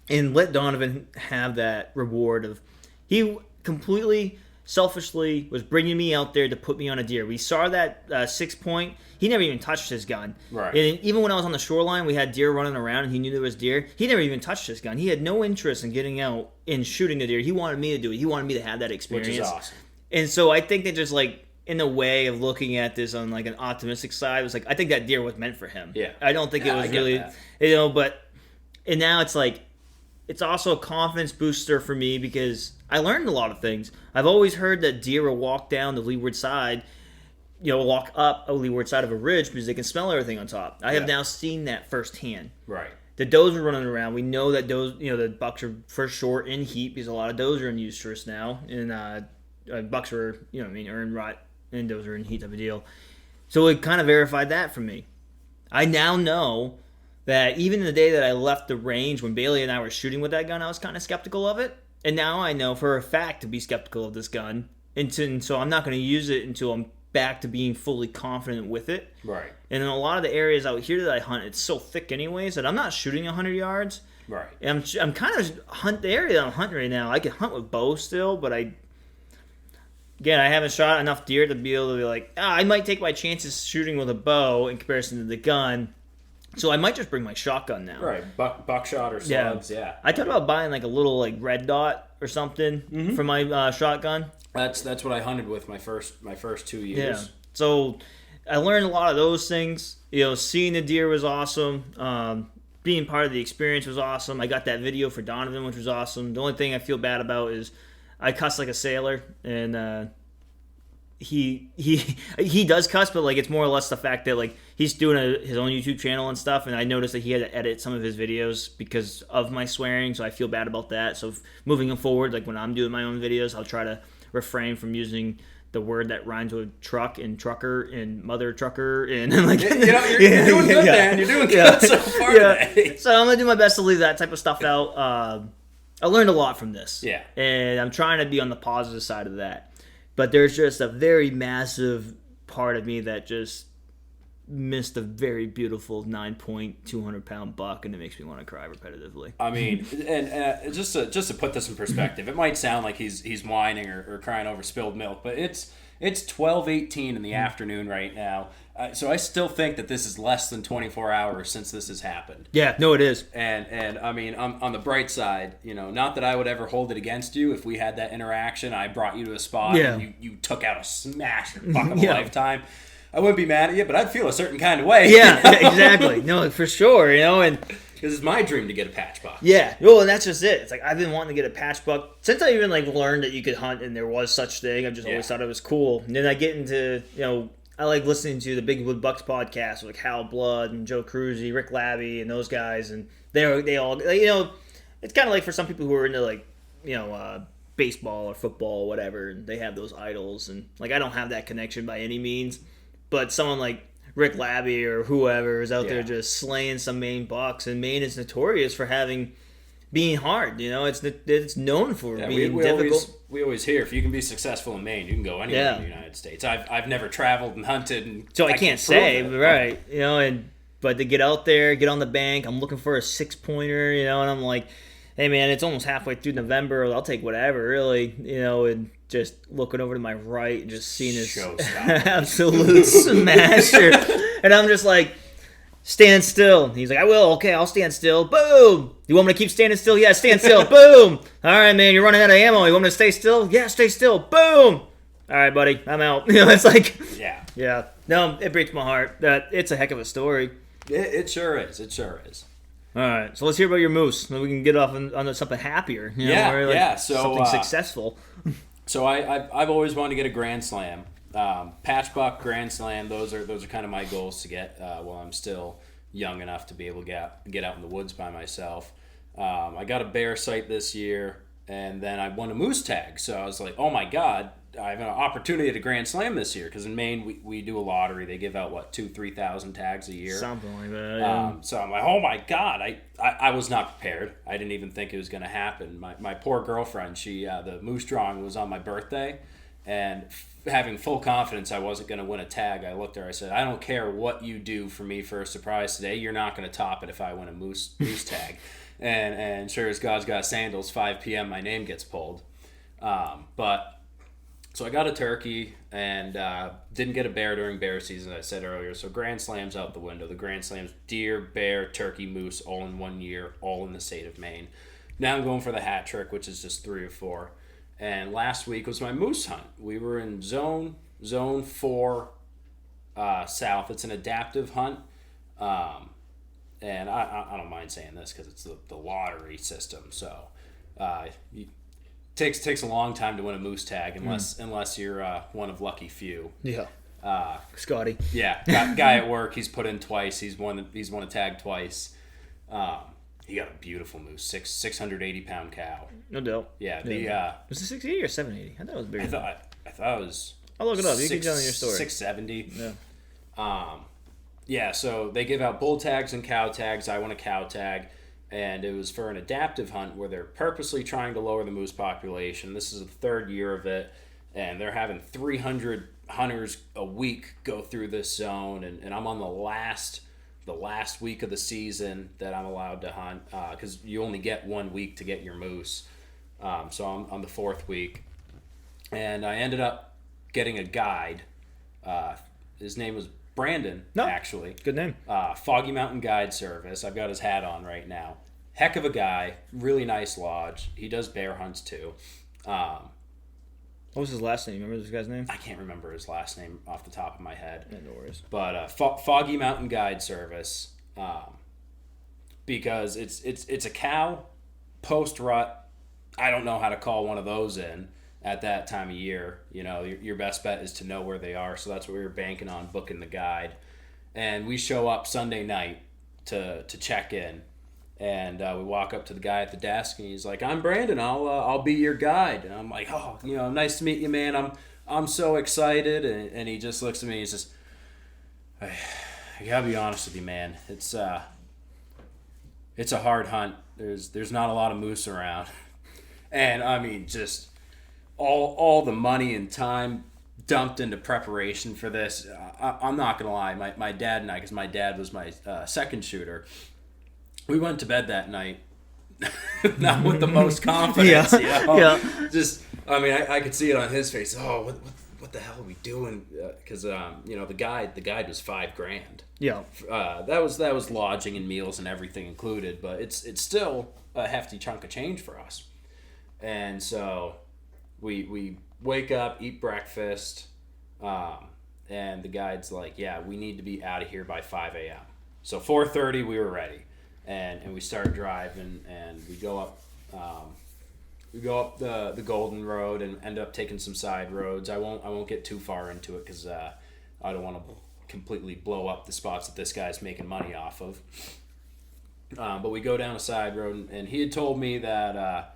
And let Donovan have that reward of, he completely selfishly was bringing me out there to put me on a deer. We saw that 6-point. He never even touched his gun. Right. And even when I was on the shoreline, we had deer running around, and he knew there was deer. He never even touched his gun. He had no interest in getting out and shooting the deer. He wanted me to do it. He wanted me to have that experience. Which is awesome. And so I think that just like, in a way of looking at this on like an optimistic side, it was like, I think that deer was meant for him. Yeah. I don't think it was really, and now it's like, it's also a confidence booster for me because I learned a lot of things. I've always heard that deer will walk down the leeward side, walk up a leeward side of a ridge because they can smell everything on top. I have now seen that firsthand. Right. The does are running around. We know that does, the bucks are for sure in heat because a lot of does are in estrus now, and bucks are, earn rot, and does are in heat type of deal. So it kind of verified that for me. I now know that even the day that I left the range when Bailey and I were shooting with that gun, I was kind of skeptical of it. And now I know for a fact to be skeptical of this gun. And so I'm not going to use it until I'm back to being fully confident with it. Right. And in a lot of the areas out here that I hunt, it's so thick anyways that I'm not shooting 100 yards. Right. And I'm kind of the area that I'm hunting right now. I can hunt with bow still, but I haven't shot enough deer to be able to be like, I might take my chances shooting with a bow in comparison to the gun. So I might just bring my shotgun now. Right, buckshot or slugs, yeah. I thought about buying like a little like red dot or something for my shotgun. That's what I hunted with my first 2 years. Yeah. So I learned a lot of those things. Seeing the deer was awesome. Being part of the experience was awesome. I got that video for Donovan, which was awesome. The only thing I feel bad about is I cuss like a sailor, and he does cuss, but like it's more or less the fact that like he's doing his own YouTube channel and stuff, and I noticed that he had to edit some of his videos because of my swearing, so I feel bad about that. So moving forward, like when I'm doing my own videos, I'll try to refrain from using the word that rhymes with truck and trucker and mother trucker and like you're doing good, man. You're doing good so far today. So I'm gonna do my best to leave that type of stuff out. I learned a lot from this, and I'm trying to be on the positive side of that. But there's just a very massive part of me that just missed a very beautiful 9-point, 200-pound buck, and it makes me want to cry repetitively. I mean, and just to put this in perspective, it might sound like he's whining or crying over spilled milk, but it's 12:18 in the afternoon right now. So I still think that this is less than 24 hours since this has happened. Yeah, no, it is. And I mean, on the bright side, not that I would ever hold it against you if we had that interaction. I brought you to a spot and you took out a smash buck of a lifetime. I wouldn't be mad at you, but I'd feel a certain kind of way. Yeah, exactly. No, for sure, and because it's my dream to get a patch buck. yeah, well, and that's just it. It's like I've been wanting to get a patch buck since I even learned that you could hunt and there was such thing. I've just always thought it was cool. And then I get into I like listening to the Big Wood Bucks podcast with Hal Blood and Joe Cruzy, Rick Labby, and those guys, and they all it's kind of like for some people who are into baseball or football or whatever, and they have those idols, and I don't have that connection by any means, but someone like Rick Labby or whoever is out there just slaying some Maine bucks, and Maine is notorious for being hard. It's known for being difficult. We always hear if you can be successful in Maine, you can go anywhere in the United States. I've never traveled and hunted, and so I can't say, right? But to get out there, get on the bank, I'm looking for a 6-pointer, and I'm like, hey man, it's almost halfway through November. I'll take whatever, really, and just looking over to my right and just seeing this absolute smasher, and I'm just like, stand still. He's like, I will. Okay, I'll stand still. Boom. You want me to keep standing still? Yeah, stand still. Boom. All right, man, you're running out of ammo. You want me to stay still? Yeah, stay still. Boom. All right, buddy, I'm out. It's like, yeah. No, it breaks my heart. It's a heck of a story. It sure is. It sure is. All right, so let's hear about your moose. Then we can get off on something happier. So something successful. So I've always wanted to get a Grand Slam, patch buck, Grand Slam. Those are kind of my goals to get while I'm still young enough to be able to get out in the woods by myself. I got a bear sight this year, and then I won a moose tag. So I was like, oh my God, I have an opportunity at a Grand Slam this year, because in Maine we do a lottery. They give out 2,000-3,000 tags a year, something like that. Yeah. So I'm like, oh my God, I was not prepared. I didn't even think it was going to happen. My poor girlfriend, she the moose drawing was on my birthday, and having full confidence I wasn't going to win a tag, I looked at her. I said, I don't care what you do for me for a surprise today. You're not going to top it if I win a moose tag. And sure as God's got sandals, 5 p.m. my name gets pulled. So I got a turkey and didn't get a bear during bear season, as I said earlier. So Grand Slam's out the window. The Grand Slam's deer, bear, turkey, moose, all in 1 year, all in the state of Maine. Now I'm going for the hat trick, which is just 3 or 4. And last week was my moose hunt. We were in zone 4 south. It's an adaptive hunt. And I don't mind saying this because it's the lottery system. So takes a long time to win a moose tag unless you're one of lucky few. Yeah. Scotty. Yeah, guy at work. He's put in twice. He's won a tag twice. He got a beautiful moose, 680 pound cow. No doubt. Yeah. Was it 680 or 780? I thought it was bigger. I thought it was. I'll look it up. You can tell me your story. 670. Yeah. Yeah. So they give out bull tags and cow tags. I won a cow tag. And it was for an adaptive hunt where they're purposely trying to lower the moose population. This is the 3rd year of it, and they're having 300 hunters a week go through this zone. And I'm on the last week of the season that I'm allowed to hunt, because you only get 1 week to get your moose. So I'm on the 4th week, and I ended up getting a guide. His name was Brandon, actually. Good name. Foggy Mountain Guide Service. I've got his hat on right now. Heck of a guy. Really nice lodge. He does bear hunts too. What was his last name? Remember this guy's name? I can't remember his last name off the top of my head. Yeah, no worries. But Foggy Mountain Guide Service, because it's a cow post rut. I don't know how to call one of those in at that time of year. Your best bet is to know where they are. So that's what we were banking on, booking the guide. And we show up Sunday night to check in. And we walk up to the guy at the desk, and he's like, I'm Brandon. I'll be your guide. And I'm like, oh, nice to meet you, man. I'm so excited. And he just looks at me. He says, I gotta be honest with you, man. It's a hard hunt. There's not a lot of moose around. And I mean, just all the money and time dumped into preparation for this. I'm not gonna lie, my dad and I, because my dad was my second shooter, we went to bed that night not with the most confidence. Just, I mean, I could see it on his face. Oh, what the hell are we doing? Because the guide was $5,000. Yeah. That was lodging and meals and everything included, but it's still a hefty chunk of change for us. And so we wake up, eat breakfast, and the guide's like, yeah, we need to be out of here by 5 a.m. So 4:30 we were ready, and we started driving, and we go up the Golden Road and end up taking some side roads. I won't get too far into it because I don't want to completely blow up the spots that this guy's making money off of. But we go down a side road, and he had told me that a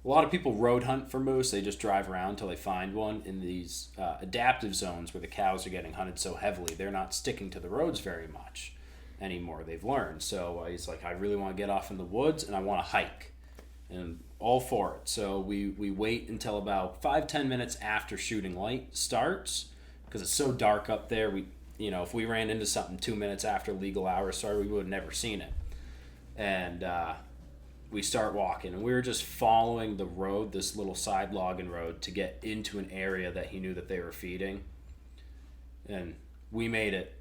lot of people road hunt for moose. They just drive around until they find one. In these adaptive zones where the cows are getting hunted so heavily, they're not sticking to the roads very much anymore. They've learned. So he's like, I really want to get off in the woods, and I want to hike. And all for it. So we wait until about 5-10 minutes after shooting light starts, because it's so dark up there. If we ran into something 2 minutes after legal hours started, we would have never seen it. And we start walking, and we were just following the road, this little side logging road, to get into an area that he knew that they were feeding. And we made it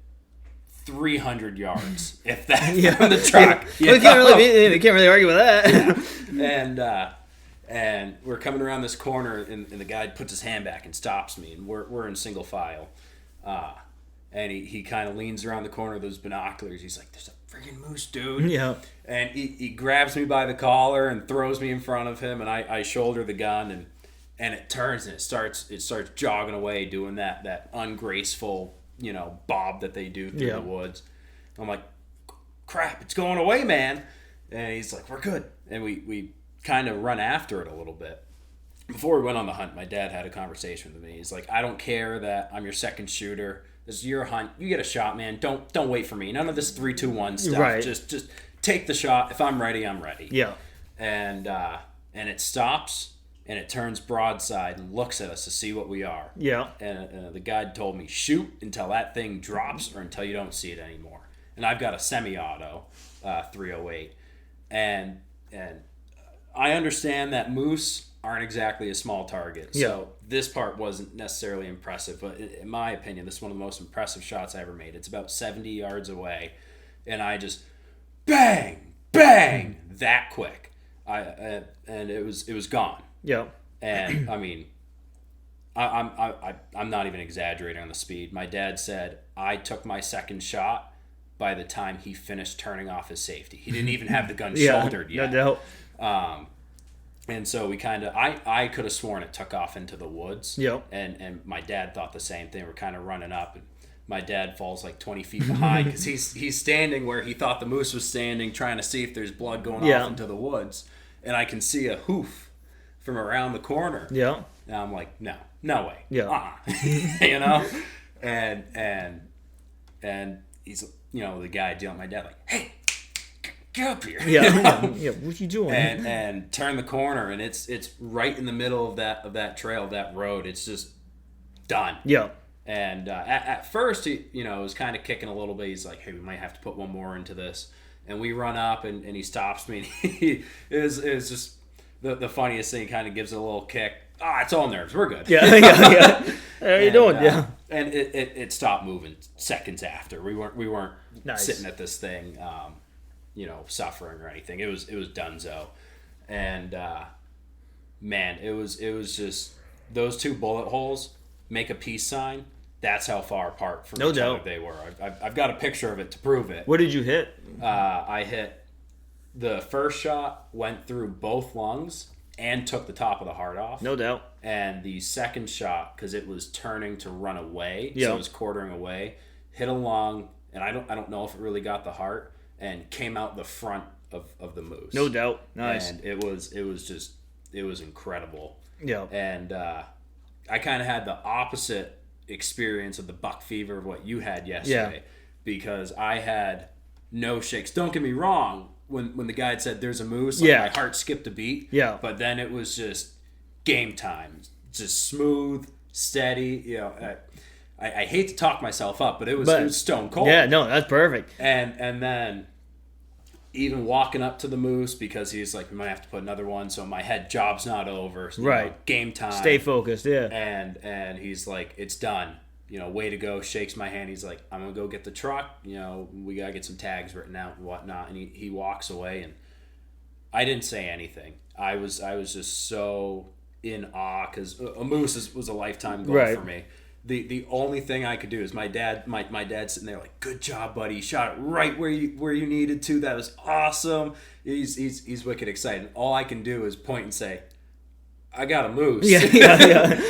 300 yards, if that, from the truck. They can't really argue with that. And we're coming around this corner, and the guy puts his hand back and stops me, and we're in single file. And he kind of leans around the corner with those binoculars. He's like, there's a freaking moose, dude. Yeah. And he grabs me by the collar and throws me in front of him, and I shoulder the gun, and it turns, and it starts jogging away, doing that ungraceful, bob that they do through the woods. I'm like, crap, it's going away, man. And he's like, we're good. And we kind of run after it a little bit. Before we went on the hunt, my dad had a conversation with me. He's like, I don't care that I'm your second shooter. This is your hunt. You get a shot, man. Don't wait for me. None of this 3-2-1 stuff. Right. Just take the shot. If I'm ready, I'm ready. Yeah. And it stops, and it turns broadside and looks at us to see what we are. Yeah. And the guide told me, shoot until that thing drops or until you don't see it anymore. And I've got a semi-auto 308. And I understand that moose aren't exactly a small target. Yeah. So this part wasn't necessarily impressive, but in my opinion, this is one of the most impressive shots I ever made. It's about 70 yards away, and I just bang, bang, that quick. And it was gone. Yeah. And I mean, I'm not even exaggerating on the speed. My dad said I took my second shot by the time he finished turning off his safety. He didn't even have the gun shouldered yet. No doubt. And so we kind of, I could have sworn it took off into the woods. Yep. And my dad thought the same thing. We're kind of running up, and my dad falls like 20 feet behind because he's standing where he thought the moose was standing, trying to see if there's blood going off into the woods. And I can see a hoof from around the corner. Yeah. And I'm like, no way. Yeah. And he's, the guy dealing with my dad, like, hey, get up here. Yeah. What you doing? And turn the corner, and it's right in the middle of that trail, that road. It's just done. Yeah. And at first, he was kind of kicking a little bit. He's like, hey, we might have to put one more into this. And we run up, and he stops me. And it was just the funniest thing. He kind of gives it a little kick. It's all nerves. We're good. Yeah. How are you doing? And it stopped moving seconds after. We weren't Nice. sitting at this thing, suffering or anything. It was donezo. And man, it was just those two bullet holes make a peace sign. That's how far apart from each other they were. I've got a picture of it to prove it. What did you hit? I hit the first shot, went through both lungs and took the top of the heart off. No doubt. And the second shot, because it was turning to run away, so it was quartering away, hit a lung, and I don't know if it really got the heart, and came out the front of the moose. No doubt. Nice. And it was incredible. Yeah. And I kind of had the opposite experience of the buck fever of what you had yesterday, because I had no shakes. Don't get me wrong. When the guy had said there's a moose, my heart skipped a beat. Yeah. But then it was just game time, just smooth, steady. I hate to talk myself up, but it was stone cold. Yeah, no, that's perfect. And then even walking up to the moose, because he's like, we might have to put another one. So in my head, job's not over. Right. Game time. Stay focused. Yeah. And he's like, it's done. Way to go, shakes my hand. He's like, I'm going to go get the truck. We got to get some tags written out and whatnot. And he walks away, and I didn't say anything. I was just so in awe, because a moose was a lifetime goal for me. the only thing I could do is my dad's sitting there like, good job, buddy. You shot it right where you needed to. That was awesome. He's wicked excited. All I can do is point and say, I got a moose. Yeah.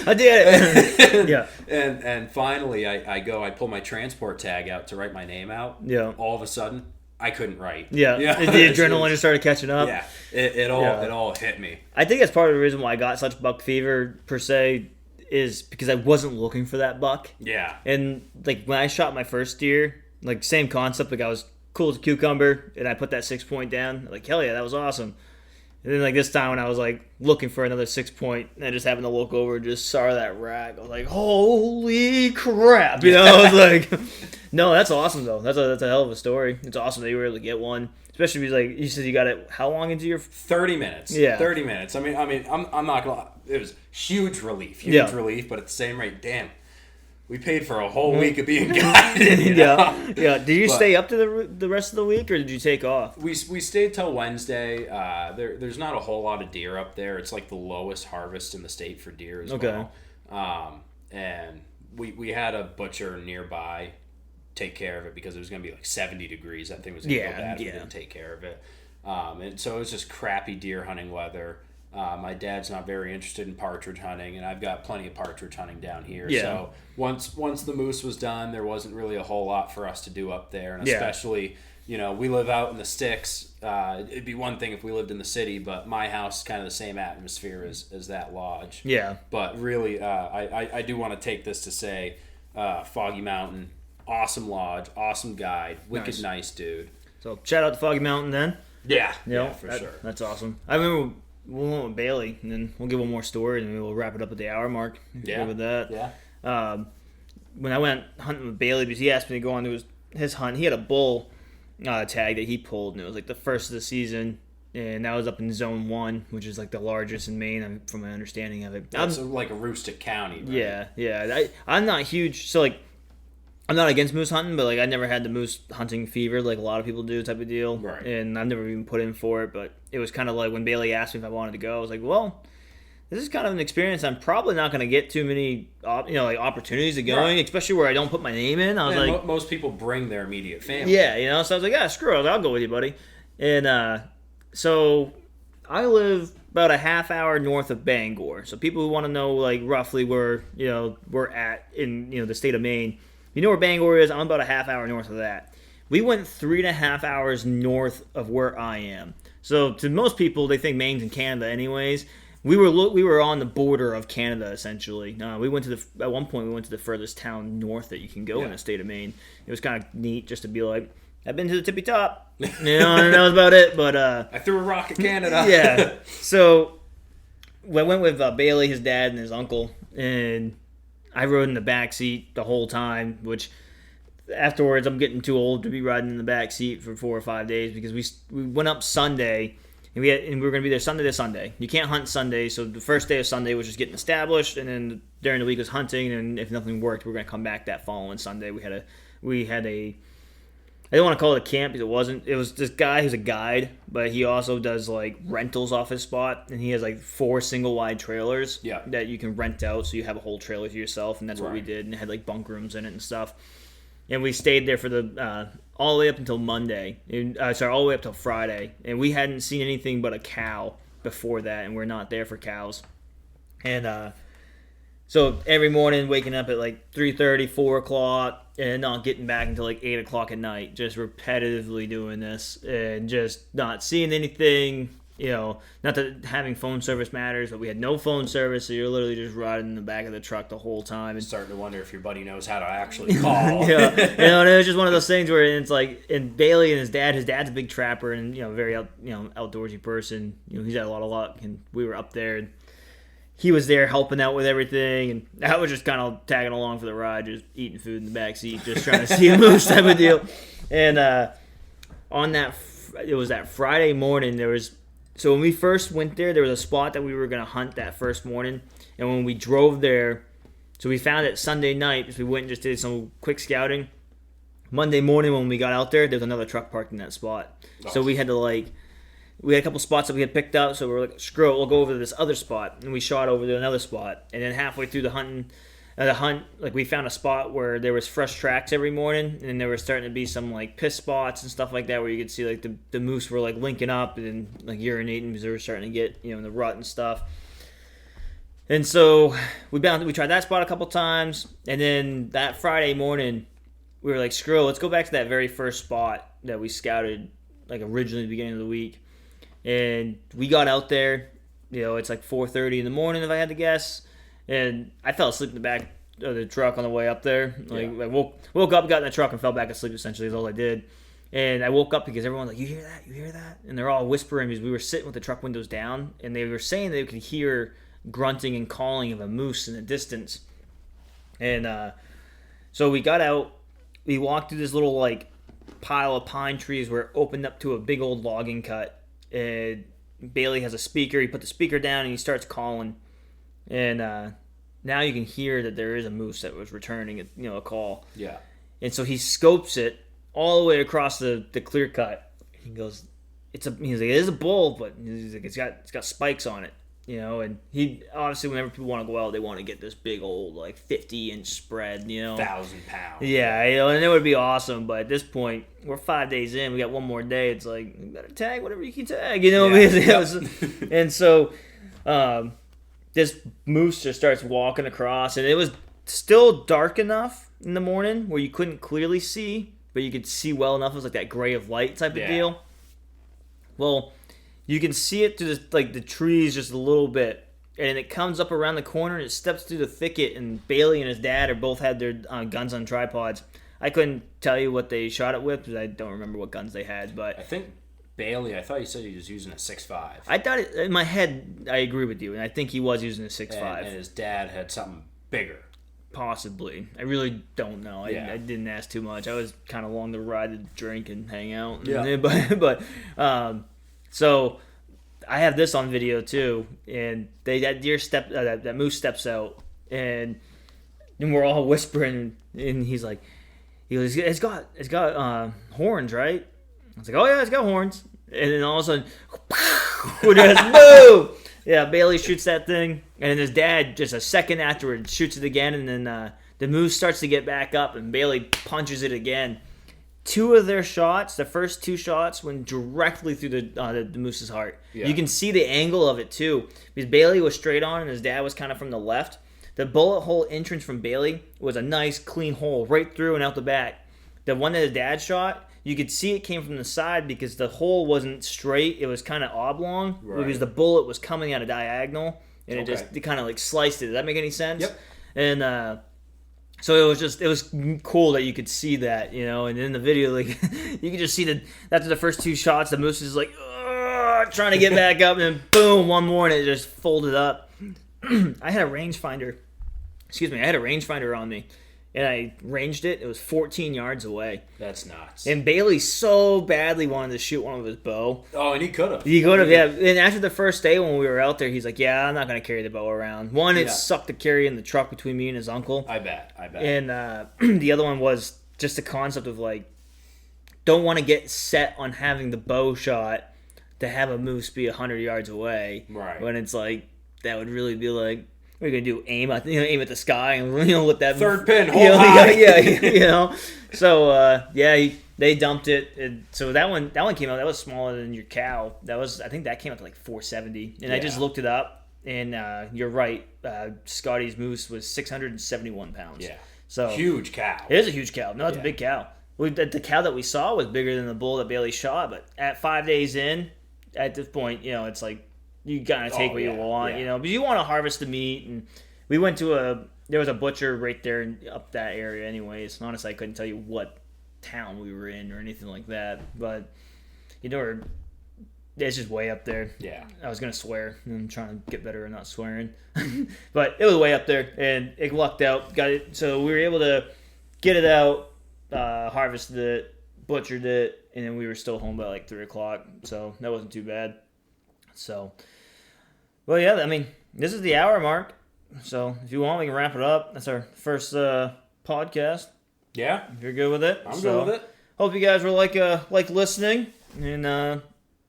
I did it. Yeah. And finally I pull my transport tag out to write my name out. Yeah. All of a sudden I couldn't write. Yeah. The adrenaline just started catching up. Yeah. It all hit me. I think that's part of the reason why I got such buck fever per se is because I wasn't looking for that buck. Yeah. And like when I shot my first deer, like same concept, like I was cool as a cucumber and I put that 6-point down, like hell yeah, that was awesome. And then like this time when I was like looking for another 6-point and I just happened to look over and just saw that rack, I was like, holy crap. I was like, no, that's awesome though. That's a hell of a story. It's awesome that you were able to get one. Especially because like you said you got it how long into your 30 minutes. Yeah. 30 minutes. I mean I'm not gonna, it was huge relief, but at the same rate, damn. We paid for a whole week of being guided. Yeah. Did you stay up to the rest of the week, or did you take off? We stayed till Wednesday. There's not a whole lot of deer up there. It's like the lowest harvest in the state for deer as well. And we had a butcher nearby take care of it because it was going to be like 70 degrees. That thing was going to go bad if we didn't take care of it. And so it was just crappy deer hunting weather. My dad's not very interested in partridge hunting, and I've got plenty of partridge hunting down here. Yeah. So once the moose was done, there wasn't really a whole lot for us to do up there, and especially, we live out in the sticks. It'd be one thing if we lived in the city, but my house is kind of the same atmosphere as that lodge. Yeah. But really, I do want to take this to say, Foggy Mountain, awesome lodge, awesome guide, wicked nice dude. So shout out to Foggy Mountain then. Yeah, for sure. That's awesome. I remember we went with Bailey, and then we'll give one more story, and then we'll wrap it up at the hour mark. Yeah. With that. Yeah. When I went hunting with Bailey, because he asked me to go on to his hunt, he had a bull tag that he pulled, and it was like the first of the season, and that was up in Zone 1, which is like the largest in Maine, from my understanding of it. It's like a rustic county, right? Yeah. I'm not huge, so like, I'm not against moose hunting, but like I never had the moose hunting fever like a lot of people do type of deal. Right. And I've never even put in for it, but it was kind of like when Bailey asked me if I wanted to go, I was like, well, this is kind of an experience I'm probably not going to get too many opportunities of going, especially where I don't put my name in. I was like, most people bring their immediate family. Yeah, so I was like, yeah, screw it, I'll go with you, buddy. And so I live about a half hour north of Bangor. So people who want to know like roughly where we're at in the state of Maine. You know where Bangor is? I'm about a half hour north of that. We went 3.5 hours north of where I am. So to most people, they think Maine's in Canada anyways. We were on the border of Canada, essentially. We went to at one point we went to the furthest town north that you can go in the state of Maine. It was kind of neat just to be like, I've been to the tippy top. And that was about it. But I threw a rock at Canada. Yeah. So I went with Bailey, his dad, and his uncle, and I rode in the back seat the whole time, which afterwards I'm getting too old to be riding in the back seat for 4 or 5 days because we went up Sunday and we were going to be there Sunday to Sunday. You can't hunt Sunday, so the first day of Sunday was just getting established, and then during the week was hunting, and if nothing worked, we were going to come back that following Sunday. We had a I don't want to call it a camp because it wasn't. It was this guy who's a guide, but he also does like rentals off his spot, and he has like 4 single wide trailers that you can rent out, so you have a whole trailer to yourself, and that's what we did, and it had like bunk rooms in it and stuff. And we stayed there for the all the way up until Monday, all the way up till Friday, and we hadn't seen anything but a cow before that, and we're not there for cows. And so every morning, waking up at like 3:30, 4 o'clock, and not getting back until like 8 o'clock at night, just repetitively doing this and just not seeing anything. Not that having phone service matters, but we had no phone service, so you're literally just riding in the back of the truck the whole time. And starting to wonder if your buddy knows how to actually call. And it was just one of those things where it's like, and Bailey and his dad's a big trapper and very outdoorsy person. He's had a lot of luck, and we were up there. And he was there helping out with everything, and I was just kind of tagging along for the ride, just eating food in the back seat, just trying to see a moose type of deal. And on it was that Friday morning, so when we first went there was a spot that we were going to hunt that first morning, and when we drove there, so we found it Sunday night, because we went and just did some quick scouting. Monday morning when we got out there was another truck parked in that spot. Oh. So we had to we had a couple spots that we had picked up, so we were like, screw it, we'll go over to this other spot. And we shot over to another spot. And then halfway through the hunting, the hunt, like we found a spot where there was fresh tracks every morning, and there was starting to be some like piss spots and stuff like that where you could see like the moose were like linking up and like urinating because they were starting to get in the rut and stuff. And so we tried that spot a couple times, and then that Friday morning we were like, screw it, let's go back to that very first spot that we scouted like originally at the beginning of the week. And we got out there, it's like 4:30 in the morning if I had to guess. And I fell asleep in the back of the truck on the way up there. I woke up, got in the truck, and fell back asleep. Essentially, is all I did. And I woke up because everyone was like, "You hear that? You hear that?" And they're all whispering because we were sitting with the truck windows down, and they were saying they could hear grunting and calling of a moose in the distance. And so we got out. We walked through this little like pile of pine trees where it opened up to a big old logging cut. And Bailey has a speaker. He put the speaker down and he starts calling. And now you can hear that there is a moose that was returning a call. Yeah. And so he scopes it all the way across the clear cut. He goes, he's like, it is a bull, but he's like, it's got spikes on it. And he obviously, whenever people want to go out, they want to get this big old like 50-inch spread, 1,000 pounds. Yeah, and it would be awesome. But at this point, we're 5 days in. We got one more day. It's like, you better tag whatever you can tag, Yeah. And so this moose just starts walking across, and it was still dark enough in the morning where you couldn't clearly see, but you could see well enough. It was like that gray of light type of deal. Well, you can see it through the trees just a little bit, and it comes up around the corner and it steps through the thicket. And Bailey and his dad both had their guns on tripods. I couldn't tell you what they shot it with because I don't remember what guns they had. But I think Bailey, I thought you said he was using a 6.5. I thought in my head, I agree with you, and I think he was using a 6.5. And his dad had something bigger. Possibly. I really don't know. I didn't ask too much. I was kind of along the ride to drink and hang out. Yeah. But so I have this on video too, and that moose steps out, and we're all whispering, and he goes, it's got horns, right? I was like, oh yeah, it's got horns, and then all of a sudden, boom! Yeah, Bailey shoots that thing, and then his dad just a second afterwards shoots it again, and then the moose starts to get back up, and Bailey punches it again. Two of their shots, the first two shots, went directly through the moose's heart. Yeah. You can see the angle of it too, because Bailey was straight on and his dad was kind of from the left. The bullet hole entrance from Bailey was a nice clean hole right through and out the back. The one that his dad shot, you could see it came from the side because the hole wasn't straight; it was kind of oblong, right, because the bullet was coming at a diagonal, and it kind of like sliced it. Does that make any sense? Yep. And so it was cool that you could see that, and in the video, like, you could just see that after the first two shots, the moose is like, trying to get back up, and then boom, one more, and it just folded up. I had a rangefinder on me, and I ranged it. It was 14 yards away. That's nuts. And Bailey so badly wanted to shoot one with his bow. Oh, and he could have. Yeah. And after the first day when we were out there, he's like, yeah, I'm not going to carry the bow around. One, it sucked to carry in the truck between me and his uncle. I bet. And the other one was just the concept of, like, don't want to get set on having the bow shot to have a moose be 100 yards away. Right. When it's like, that would really be like, what are you gonna do? Aim at the sky and let that third pin hold high. Yeah. So they dumped it. And so that one came out. That was smaller than your cow. I think that came out to like 470. And I just looked it up. And you're right. Scotty's moose was 671 pounds. Yeah. So huge cow. It is a huge cow. No, it's a big cow. The cow that we saw was bigger than the bull that Bailey shot. But at 5 days in, at this point, it's like, you gotta take what you want, but you want to harvest the meat. And we went to there was a butcher right there up that area anyways. And honestly, I couldn't tell you what town we were in or anything like that, but it's just way up there. Yeah, I was gonna swear, and I'm trying to get better at not swearing, but it was way up there, and it lucked out. Got it, so we were able to get it out, harvested it, butchered it, and then we were still home by like 3:00, so that wasn't too bad. So, well, yeah, I mean, this is the hour mark. So, if you want, we can wrap it up. That's our first podcast. Yeah. If you're good with it. I'm good with it. Hope you guys were like listening and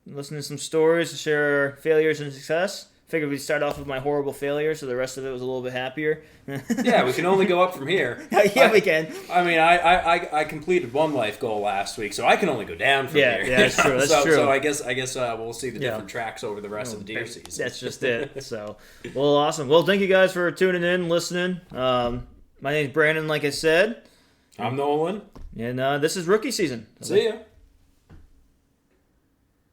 listening to some stories to share our failures and success. figured we'd start off with my horrible failure, so the rest of it was a little bit happier. Yeah, we can only go up from here. Yeah, we can. I mean, I completed one life goal last week, so I can only go down from here. Yeah, that's true. That's true. So I guess we'll see the different tracks over the rest of the deer season. That's just it. So, well, awesome. Well, thank you guys for tuning in, listening. My name's Brandon, like I said. I'm Nolan. And this is rookie season. See ya.